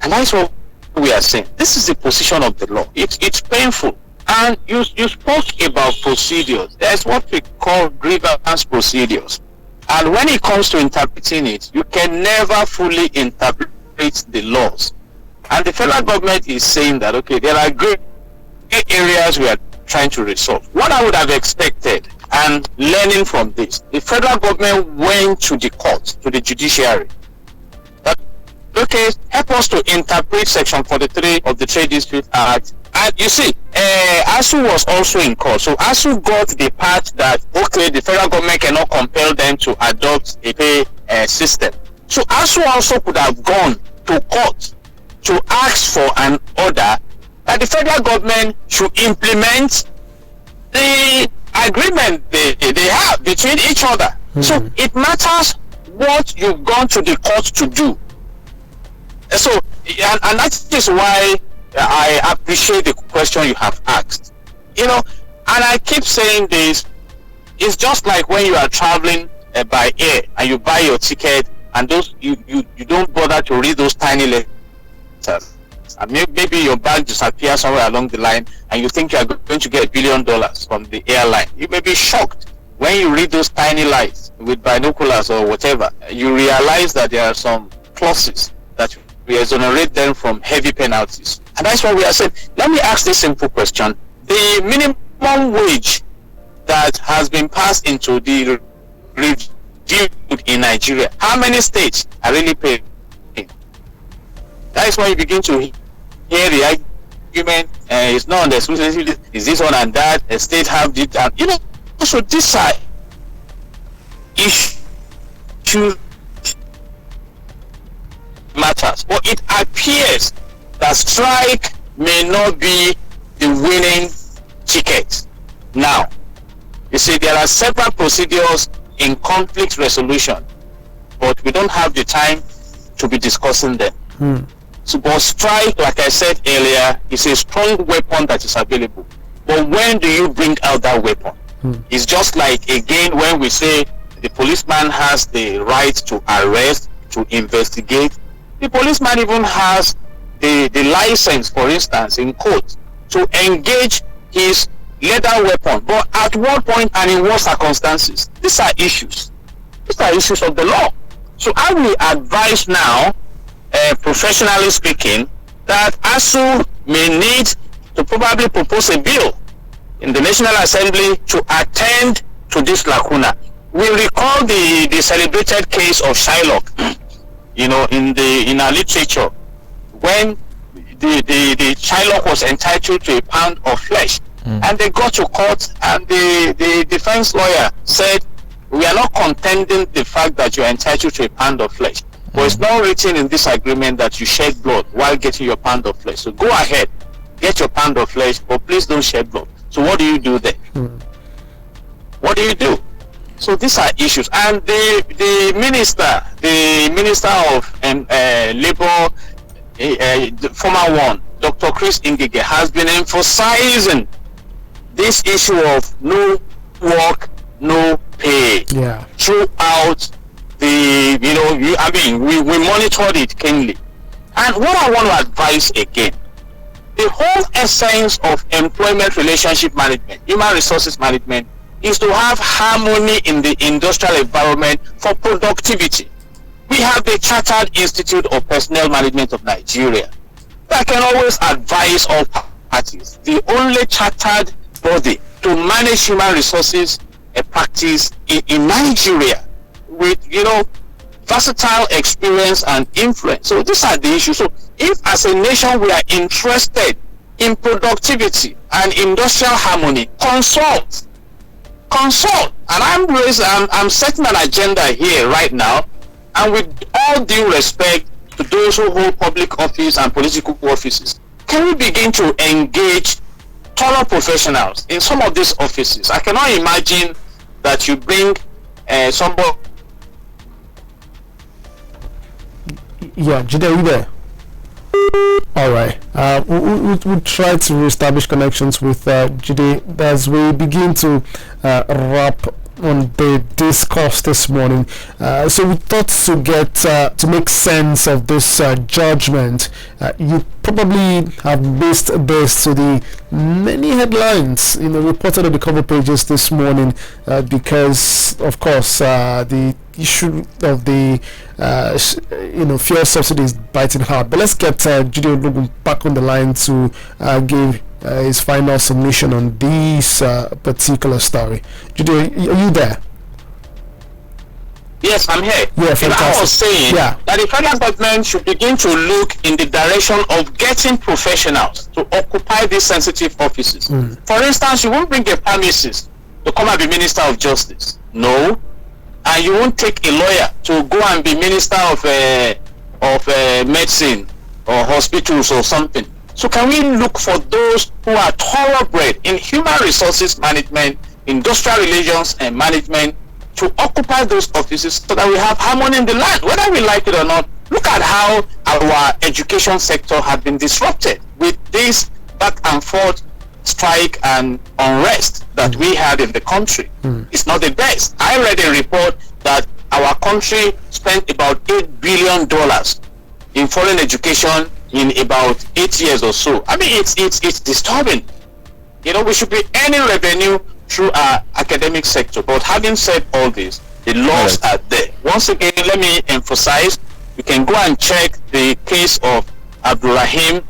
And that's what we are saying. This is the position of the law. It's painful. And you spoke about procedures. There's what we call grievance procedures. And when it comes to interpreting it, you can never fully interpret the laws. And the federal government is saying that, okay, there are great areas we are trying to resolve. What I would have expected, and learning from this, the federal government went to the court, to the judiciary. That, okay, help us to interpret Section 43 of the Trade Dispute Act. And you see, ASUU was also in court. So ASUU got the part that, okay, the federal government cannot compel them to adopt a pay system. So ASUU also could have gone to court to ask for an order that the federal government should implement the agreement they have between each other. So it matters what you've gone to the court to do. So, and that is why I appreciate the question you have asked. You know, and I keep saying this, it's just like when you are traveling by air and you buy your ticket and those you don't bother to read those tiny letters. And maybe your bag disappears somewhere along the line and you think you are going to get $1 billion from the airline. You may be shocked when you read those tiny lights with binoculars or whatever. You realize that there are some clauses that we exonerate them from heavy penalties. And that's why we are saying, let me ask this simple question. The minimum wage that has been passed into the review in Nigeria, how many states are really paying? That is when you begin to hear the argument, it's not on the exclusive, is this one and that, a state have this, and you know, so these are issues matters. But it appears that strike may not be the winning ticket. Now, you see, there are several procedures in conflict resolution, but we don't have the time to be discussing them. So, but strike, like I said earlier, is a strong weapon that is available. But when do you bring out that weapon? It's just like, again, when we say the policeman has the right to arrest, to investigate. The policeman even has the license, for instance, in court, to engage his lethal weapon. But at what point and in what circumstances? These are issues. These are issues of the law. So I will advise now, professionally speaking, that ASUU may need to probably propose a bill in the National Assembly to attend to this lacuna. We recall the celebrated case of Shylock, you know, in our literature, when the Shylock was entitled to a pound of flesh, and they got to court, and the defense lawyer said, we are not contending the fact that you are entitled to a pound of flesh, but it's not written in this agreement that you shed blood while getting your pound of flesh. So go ahead, get your pound of flesh, but please don't shed blood. So what do you do then? What do you do? So these are issues. And the minister of labor, the former one, Dr. Chris Ngige, has been emphasizing this issue of no work, no pay throughout the, you know, we monitored it keenly. And what I want to advise again, the whole essence of employment relationship management, human resources management, is to have harmony in the industrial environment for productivity. We have the Chartered Institute of Personnel Management of Nigeria that can always advise all parties. The only chartered body to manage human resources practice in Nigeria with, you know, versatile experience and influence. So these are the issues. So if as a nation we are interested in productivity and industrial harmony, consult. And I'm setting an agenda here right now, and with all due respect to those who hold public office and political offices, can we begin to engage thorough professionals in some of these offices? I cannot imagine that you bring somebody. Yeah, Jide, are you there? All right. We'll try to reestablish connections with Jide as we begin to wrap on the discourse this morning. So we thought to get to make sense of this judgment. You probably have missed this to the many headlines, you know, reported on the cover pages this morning, because of course the issue of the fuel subsidy is biting hard. But let's get Jide Ologun back on the line to give his final submission on this particular story. Jide, are you there? Yes, I'm here. Yeah, fantastic. I was saying that the federal government should begin to look in the direction of getting professionals to occupy these sensitive offices. For instance, you won't bring a pharmacist to come and be Minister of Justice. No. And you won't take a lawyer to go and be Minister of Medicine or hospitals or something. So can we look for those who are thoroughbred in human resources management, industrial relations and management to occupy those offices so that we have harmony in the land, whether we like it or not. Look at how our education sector has been disrupted with this back and forth strike and unrest that we had in the country. It's not the best. I read a report that our country spent about $8 billion in foreign education in about 8 years or so. I mean, it's disturbing. You know, we should be earning revenue through our academic sector. But having said all this, the laws are there. Once again, let me emphasize, you can go and check the case of Abdurrahim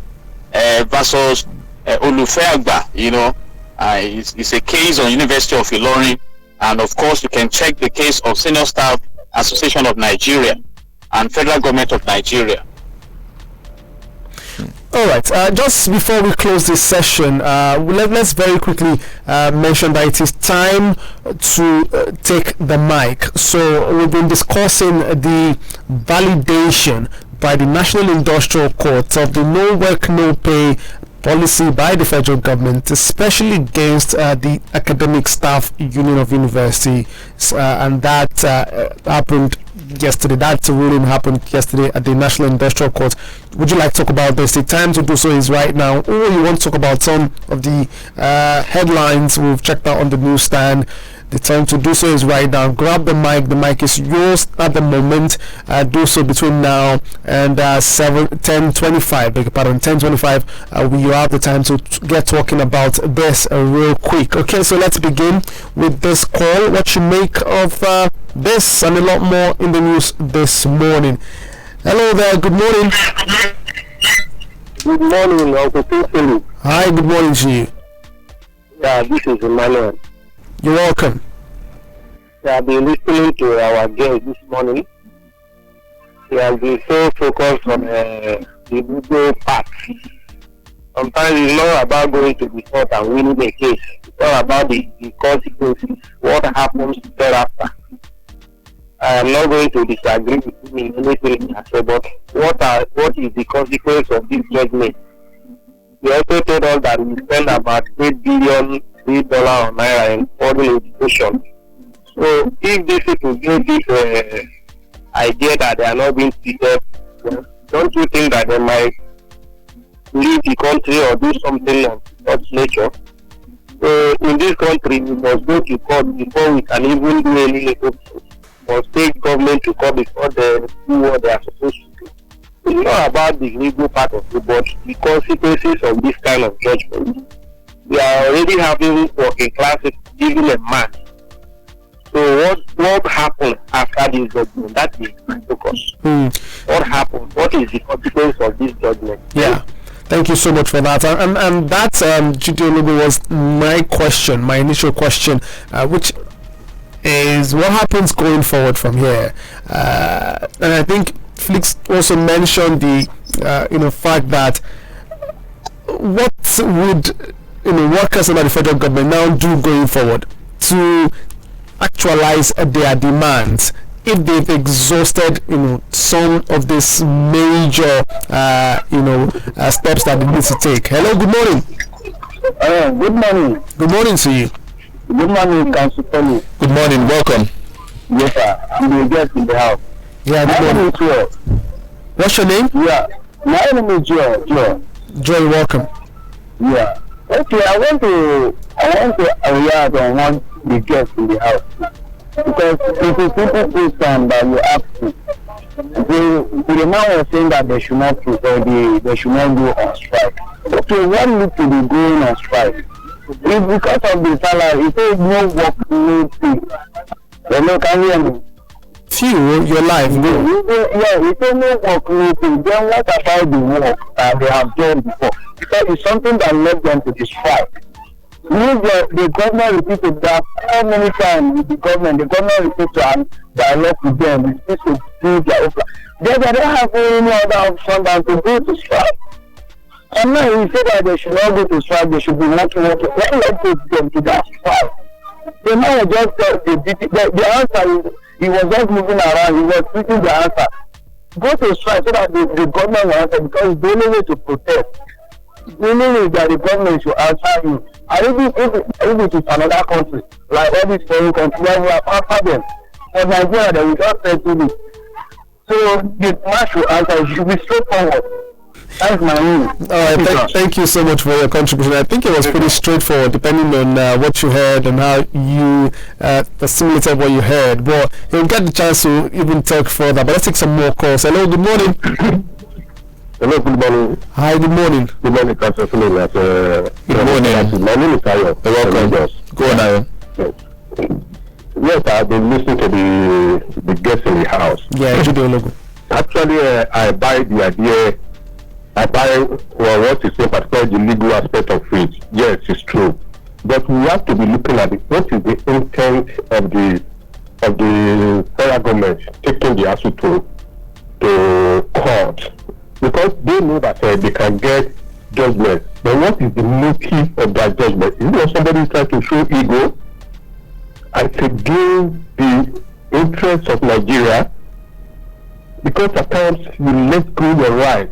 versus Olufeagba. You know, it's a case on University of Ilorin. And of course, you can check the case of Senior Staff Association of Nigeria and Federal Government of Nigeria. All right. Just before we close this session, let's very quickly mention that it is time to take the mic. So we've been discussing the validation by the National Industrial Court of the no work, no pay policy by the federal government, especially against the Academic Staff Union of University, and that happened yesterday. That ruling happened yesterday at the National Industrial Court. Would you like to talk about this? The time to do so is right now, or you want to talk about some of the headlines we've checked out on the newsstand? The time to do so is right now. Grab the mic. The mic is yours at the moment. Do so between now and 10:25. Beg your pardon, 10:25. You have the time to get talking about this real quick. Okay, so let's begin with this call. What you make of this and a lot more in the news this morning. Hello there. Good morning. Good morning, Uncle Kingsley. Hi. Good morning to you. Yeah, this is Emmanuel. You're welcome. I've been listening to our guest this morning. He has been so focused on the legal part. Sometimes it's not about going to the court and winning the case. It's all about the consequences, what happens thereafter. I am not going to disagree with him in anything I say, but what is the consequence of this judgment? He also told us that we spend about $8 billion or naira in foreign education. So if these people get this idea that they are not being treated, don't you think that they might leave the country or do something of such nature? So in this country, we must go to court before we can even do any legal things. We must take government to court before they do what they are supposed to do. It's not about the legal part of it, but the consequences of this kind of judgment. We are already having working classes giving a man. So what happened after this judgment? That is my focus. What happened? What is the consequence of this judgment? Yeah. Thank you so much for that. And that, Jide Ologun, was my question, my initial question, which is what happens going forward from here? And I think Felix also mentioned the fact that what would workers under the federal government now do going forward to actualize their demands if they've exhausted some of these major steps that they need to take. Hello, good morning. Good morning. Good morning to you. Good morning, Counsel. Good morning, welcome. Yes, sir. I'm the guest in the house. Yeah, good morning. Joe. What's your name? Yeah, my name is Joe. Joe, welcome. Yeah. Okay, I want to react on one the guest in the house, because it is simple question that you ask me. The man was saying that they should not they should not go on strike. Okay, what needs to be going on strike? If because of the salary, it says no work, no pay. Hello, can you hear me? Your life. Yeah, it says no work, no pay. Then what about the work that they have done before? Because it's something that led them to the strike. The government repeated that how many times with the government repeated to have dialogue with them, refused to do their own plan. They don't have any other option than to go to strike. And now we say that they should not go to strike, they should be working. Let's take them to that strike. The man just the answer, he was just moving around, he was tweeting the answer. Go to strike so that the government will answer, because it's the only way to protest. meaning is that the government should answer you. And even if it is another country, like all these foreign countries, where we have answered them. For Nigeria, they will just settle it. So the man should answer. It should be straightforward. That's my own. All right, thank you so much for your contribution. I think it was pretty straightforward, depending on what you heard and how you assimilated what you heard. But you'll get the chance to even talk further. But let's take some more calls. Hello, good morning. Hello, good morning. Hi, good morning. Good morning, Counsel. Good morning. My name is Ayo. Welcome. Go on, Ayo. Yes, I've been listening to the guests in the house. Yeah, Jide Ologun. Actually, I buy the idea. I buy what you say, particularly the legal aspect of it. Yes, it's true. But we have to be looking at what is the intent of the federal government taking the ASUU to court, because they know that they can get judgment. But what is the motive of that judgment? Is it somebody is trying to show ego and to gain the interests of Nigeria? Because at times you let go your right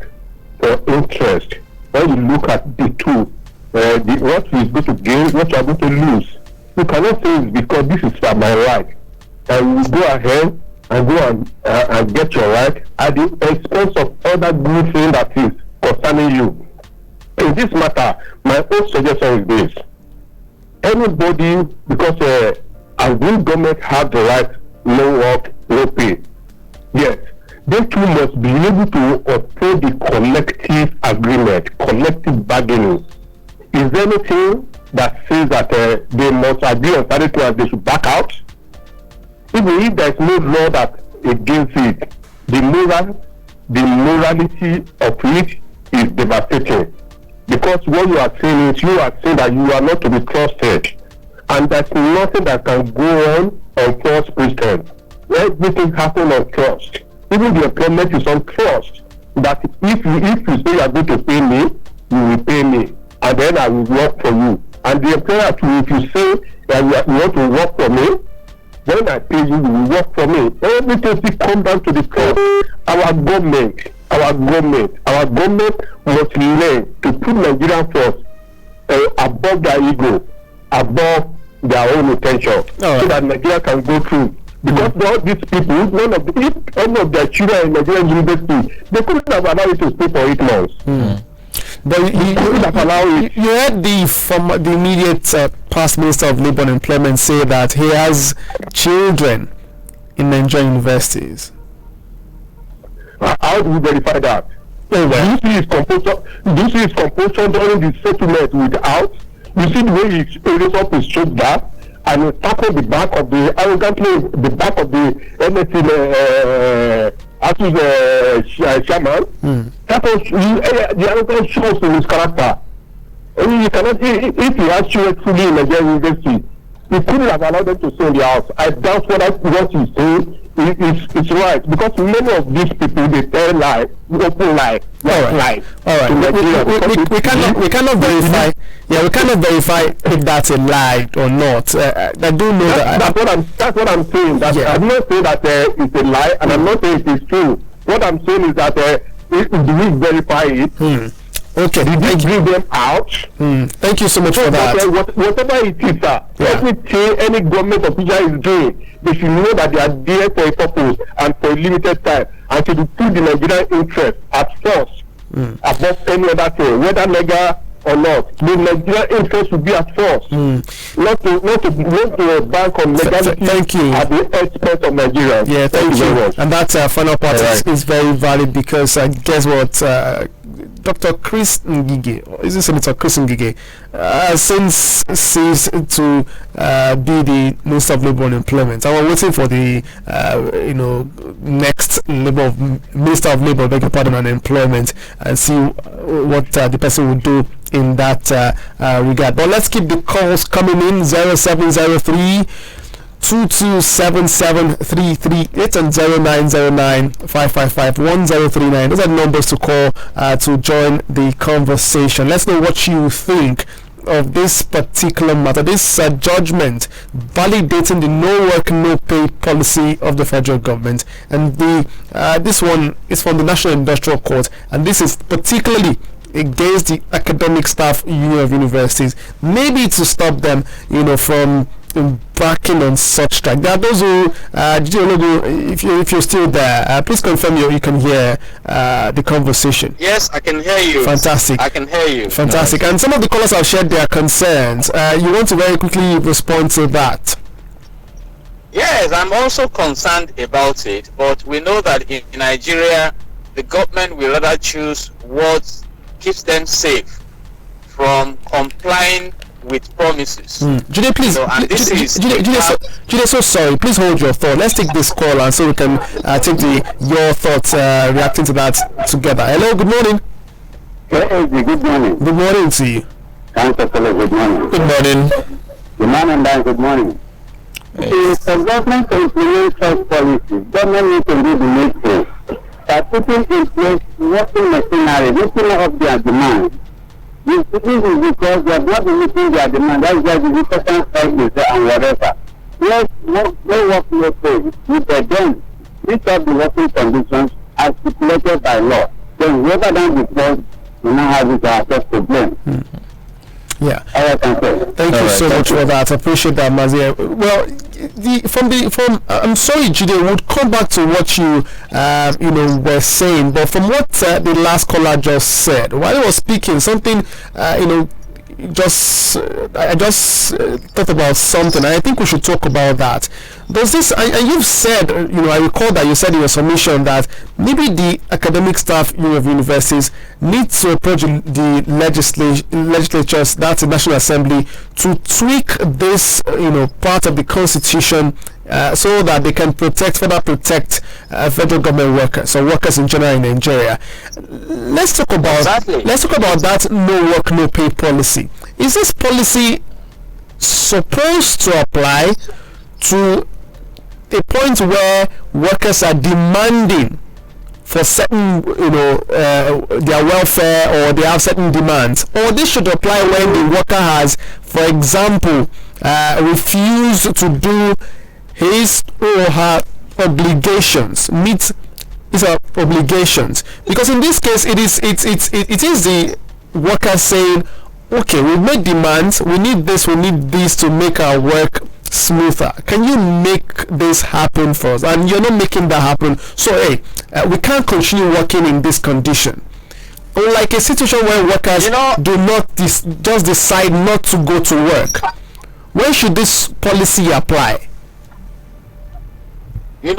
for interest. When you look at the two, what is going to gain, what you are going to lose. You cannot say it's because this is my right, and you go ahead and go and get your right at the expense of other good things that is concerning you. In this matter, my own suggestion is this: anybody, because as this government have the right, no work, no pay. Yes, they too must be able to uphold the collective agreement, collective bargaining. Is there anything that says that they must agree on certain things and they should back out? Even if there is no law that against it, the morality of it is devastating. Because what you are saying is, you are saying that you are not to be trusted, and there's nothing that can go on false pretense. Everything happens on trust. Even the employment is on trust. That if you say you are going to pay me, you will pay me, and then I will work for you. And the employer too, if you say that you want to work for me, when I pay you, you will work for me. Everything will come down to the trust. Our government must learn to put Nigerian first, above their ego, above their own intention, so that Nigeria can go through. Because all these people, if any of their children in Nigerian university, they couldn't have allowed it to stay for 8 months. But you heard the immediate past Minister of Labour and Employment say that he has children in Nigerian universities. How do we verify that? Do you see his composure during the settlement without? You see the way he raised up his shoulder and he tackled the back of the NSC ASUU chairman. That was the arrogance shows in his character. And you cannot, if he has children fully in Nigerian university, he couldn't have allowed them to stay in the house. I doubt what he's saying is right, because many of these people, they tell lie, open lie, lie. All right. We cannot verify. Yeah, we cannot verify if that's a lie or not. I do know that's what I'm saying. I'm not saying that it's a lie, and I'm not saying it is true. What I'm saying is that do we verify it? Okay. Did we bring them out? Thank you so much for that. Whatever it is, sir, everything any government official is doing, they should know that they are there for a purpose and for a limited time, and to put the Nigerian interest at first above any other thing, whether legal or not. The Nigerian interest should be at first, not to bank on legality. Thank you. At the expense of Nigeria. Yeah, thank you very much. And that final part is very valid, because guess what? Dr. Chris Ngige, or is it Senator Chris Ngige, since ceased to be the Minister of Labour and Employment. I was waiting for the next Minister of Labour, beg your pardon, and Employment, and see what the person will do in that regard. But let's keep the calls coming in. 0703 2277-338 and 0909-555-1039. Those are the numbers to call to join the conversation. Let's know what you think of this particular matter, this judgment validating the no work no pay policy of the federal government. And this one is from the National Industrial Court, and this is particularly against the academic staff union of universities, maybe to stop them, from embarking on such strike. There are those who, Jide Ologun, if you're still there, please confirm you can hear the conversation. Yes, I can hear you. Fantastic. I can hear you. Fantastic. Nice. And some of the callers have shared their concerns. You want to very quickly respond to that? Yes, I'm also concerned about it, but we know that in Nigeria, the government will rather choose what keeps them safe from complying with promises. Jide, please. Jide, so sorry. Please hold your thought. Let's take this call and so we can take your thoughts reacting to that together. Hello, good morning. Hey, good morning. Good morning to you. Counsel, good morning. Good morning. Good morning, Dan. Good morning. If the government to implement such policies, government needs to do the needful. By putting in place working machinery, looking up their demand. This is because they are not meeting their demand. That's why the important strike is there and whatever. Let's work no pay. With them, meet up the working conditions as stipulated by law. Then whoever done the clause will not have it to access to blame. Yeah. Thank you so much for that. I appreciate that, Mazi. Well, I'm sorry, Jide, we'll come back to what you were saying, but from what the last caller just said, while he was speaking, something I just thought about something. I think we should talk about that. Does this, and you've said, I recall that you said in your submission that maybe the academic staff of universities need to approach the legislatures, that's the National Assembly, to tweak this, part of the Constitution so that they can further protect federal government workers or workers in general in Nigeria. Let's talk about that no work, no pay policy. Is this policy supposed to apply to a point where workers are demanding for certain, their welfare, or they have certain demands, or this should apply when the worker has, for example, refused to do his or her obligations, meet his obligations? Because in this case, it is the worker saying, okay, we make demands, we need this to make our work smoother. Can you make this happen for us? And you're not making that happen, so hey, we can't continue working in this condition. Like a situation where workers do not just decide not to go to work. When should this policy apply? In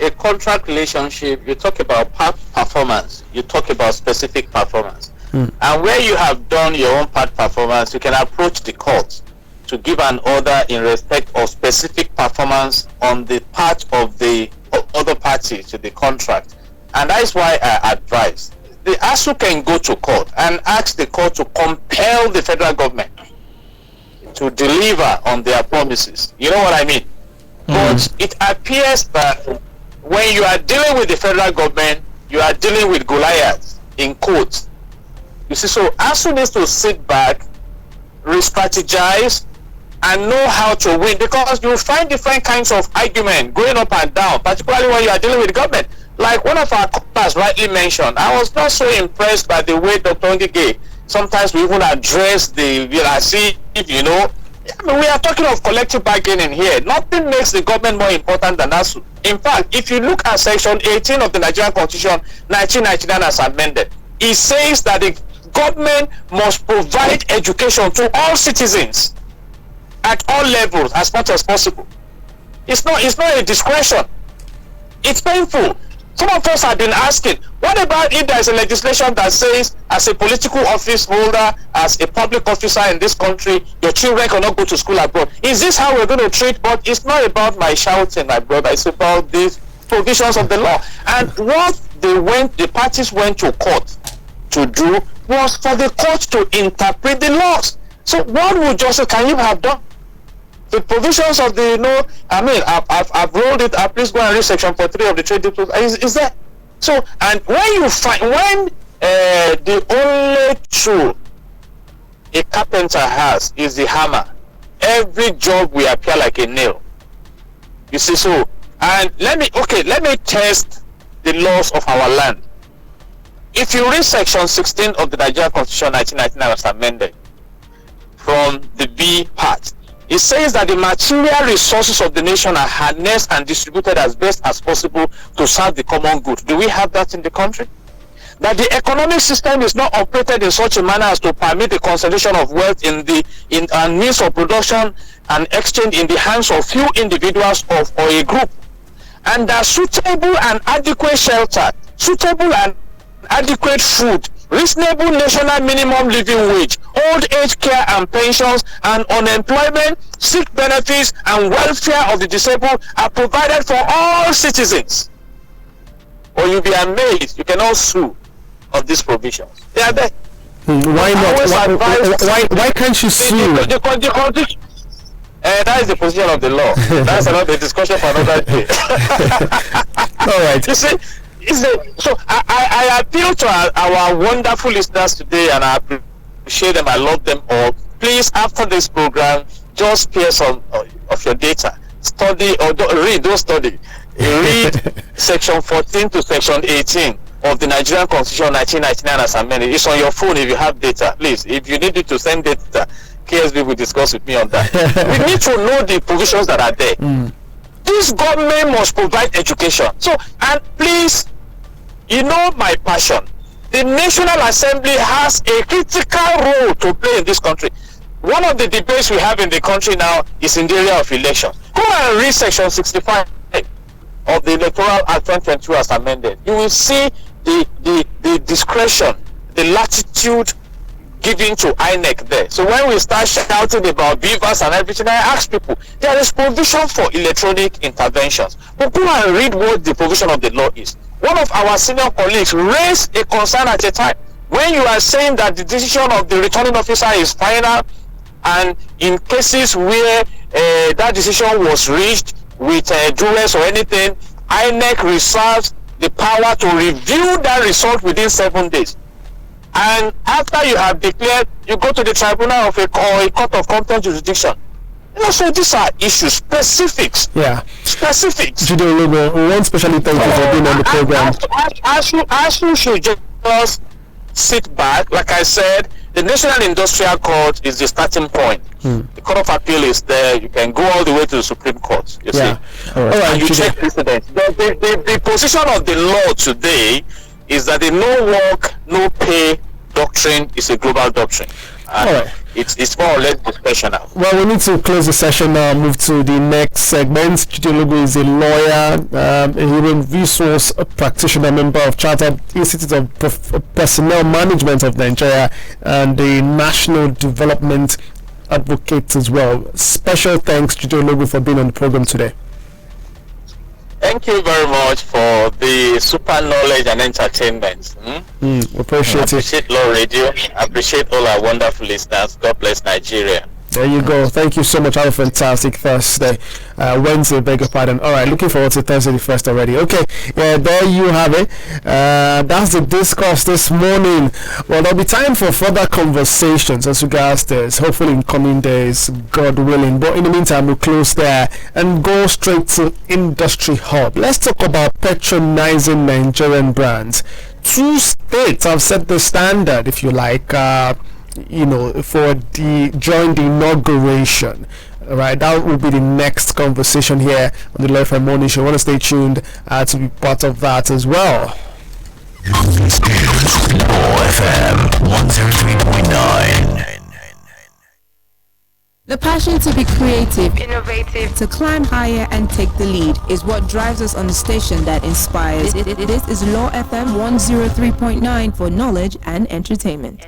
a contract relationship, you talk about past performance, you talk about specific performance. And where you have done your own part performance, you can approach the court to give an order in respect of specific performance on the part of the other party to the contract. And that is why I advise the ASUU can go to court and ask the court to compel the federal government to deliver on their promises. You know what I mean? But it appears that when you are dealing with the federal government, you are dealing with Goliaths in courts. You see, so ASUU needs to sit back, re-strategize, and know how to win, because you find different kinds of argument going up and down, particularly when you are dealing with the government. Like one of our callers rightly mentioned, I was not so impressed by the way Dr. Ngige sometimes we even address the, we are talking of collective bargaining here. Nothing makes the government more important than ASUU. In fact, if you look at Section 18 of the Nigerian Constitution, 1999 as amended, it says that the government must provide education to all citizens at all levels as much as possible. It's not a discretion. It's painful. Some of us have been asking, what about if there's a legislation that says, as a political office holder, as a public officer in this country, your children cannot go to school abroad? Is this how we're going to treat? But it's not about my shouting, my brother. It's about the provisions of the law. And what the parties went to court to do was for the court to interpret the laws. So what would Justice Kanyib have done? The provisions of the, I've rolled it up. Please go and read Section 43 of the Trade Disputes. Is there? So, and when you find, the only tool a carpenter has is the hammer, every job will appear like a nail. You see, so, and let me test the laws of our land. if you read section 16 of the Nigerian Constitution 1999 as amended, from the B part, it says that the material resources of the nation are harnessed and distributed as best as possible to serve the common good. Do we have that in the country? That the economic system is not operated in such a manner as to permit the concentration of wealth in means of production and exchange in the hands of few individuals or a group, and that suitable and adequate shelter, suitable and adequate food, reasonable national minimum living wage, old age care and pensions, and unemployment, sick benefits, and welfare of the disabled are provided for all citizens. Or you'll be amazed, you cannot sue of these provisions. They are there. Why not? Why can't you sue? That is the position of the law. That's another discussion for another day. All right. You see, so I appeal to our wonderful listeners today, and I appreciate them. I love them all. Please, after this program, just spare some of your data. Study or read. Don't study. Read section 14 to section 18 of the Nigerian Constitution 1999 as amended. It's on your phone if you have data. Please, if you need it to send data, KSB will discuss with me on that. We need to know the provisions that are there. This government must provide education. So, and please, you know my passion. The National Assembly has a critical role to play in this country. One of the debates we have in the country now is in the area of elections. Go and read section 65 of the Electoral Act 2022 as amended. You will see the discretion, the latitude given to INEC there. So when we start shouting about beavers and everything, I ask people, there is provision for electronic interventions. But go and read what the provision of the law is. One of our senior colleagues raised a concern at a time. When you are saying that the decision of the returning officer is final, and in cases where that decision was reached with duress or anything, INEC reserves the power to review that result within 7 days. And after you have declared, you go to the tribunal of a court of competent jurisdiction. You know, so these are issues, specifics. Yeah. Specifics. Jide Ologun, we want specially thank you for being on the program. ASUU should just sit back. Like I said, the National Industrial Court is the starting point. The Court of Appeal is there. You can go all the way to the Supreme Court. You see? All right. And you check precedent. The position of the law today is that the no work, no pay doctrine is a global doctrine. All right. It's more or less discretional. Well, we need to close the session now, move to the next segment. Jide Ologun is a lawyer, a human resource practitioner, member of Chartered Institute of Personnel Management of Nigeria, and the National Development Advocate as well. Special thanks, Jide Ologun, for being on the program today. Thank you very much for the super knowledge and entertainment. Appreciate Law Radio. Appreciate all our wonderful listeners. God bless Nigeria. There you go. Thank you so much. Have a fantastic Thursday. Wednesday, beg your pardon. All right, looking forward to Thursday the 1st already. Okay, yeah, there you have it. That's the discourse this morning. Well, there'll be time for further conversations as regards this, hopefully in coming days, God willing. But in the meantime, we'll close there and go straight to Industry Hub. Let's talk about patronizing Nigerian brands. 2 states have set the standard, if you like, for during the inauguration. All right, that will be the next conversation here on the Law FM Morning Show. I want to stay tuned to be part of that as well. This is Law FM 103.9. The passion to be creative, innovative, to climb higher and take the lead is what drives us on the station that inspires. This is Law FM 103.9 for knowledge and entertainment.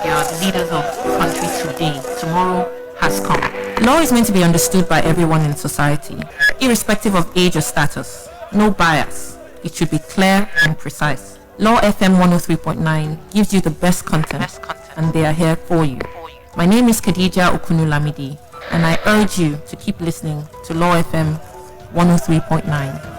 They are the leaders of the country today. Tomorrow has come. Law is meant to be understood by everyone in society, irrespective of age or status. No bias. It should be clear and precise. Law FM 103.9 gives you the best content, and they are here for you. My name is Khadija Okunulamidi, and I urge you to keep listening to Law FM 103.9.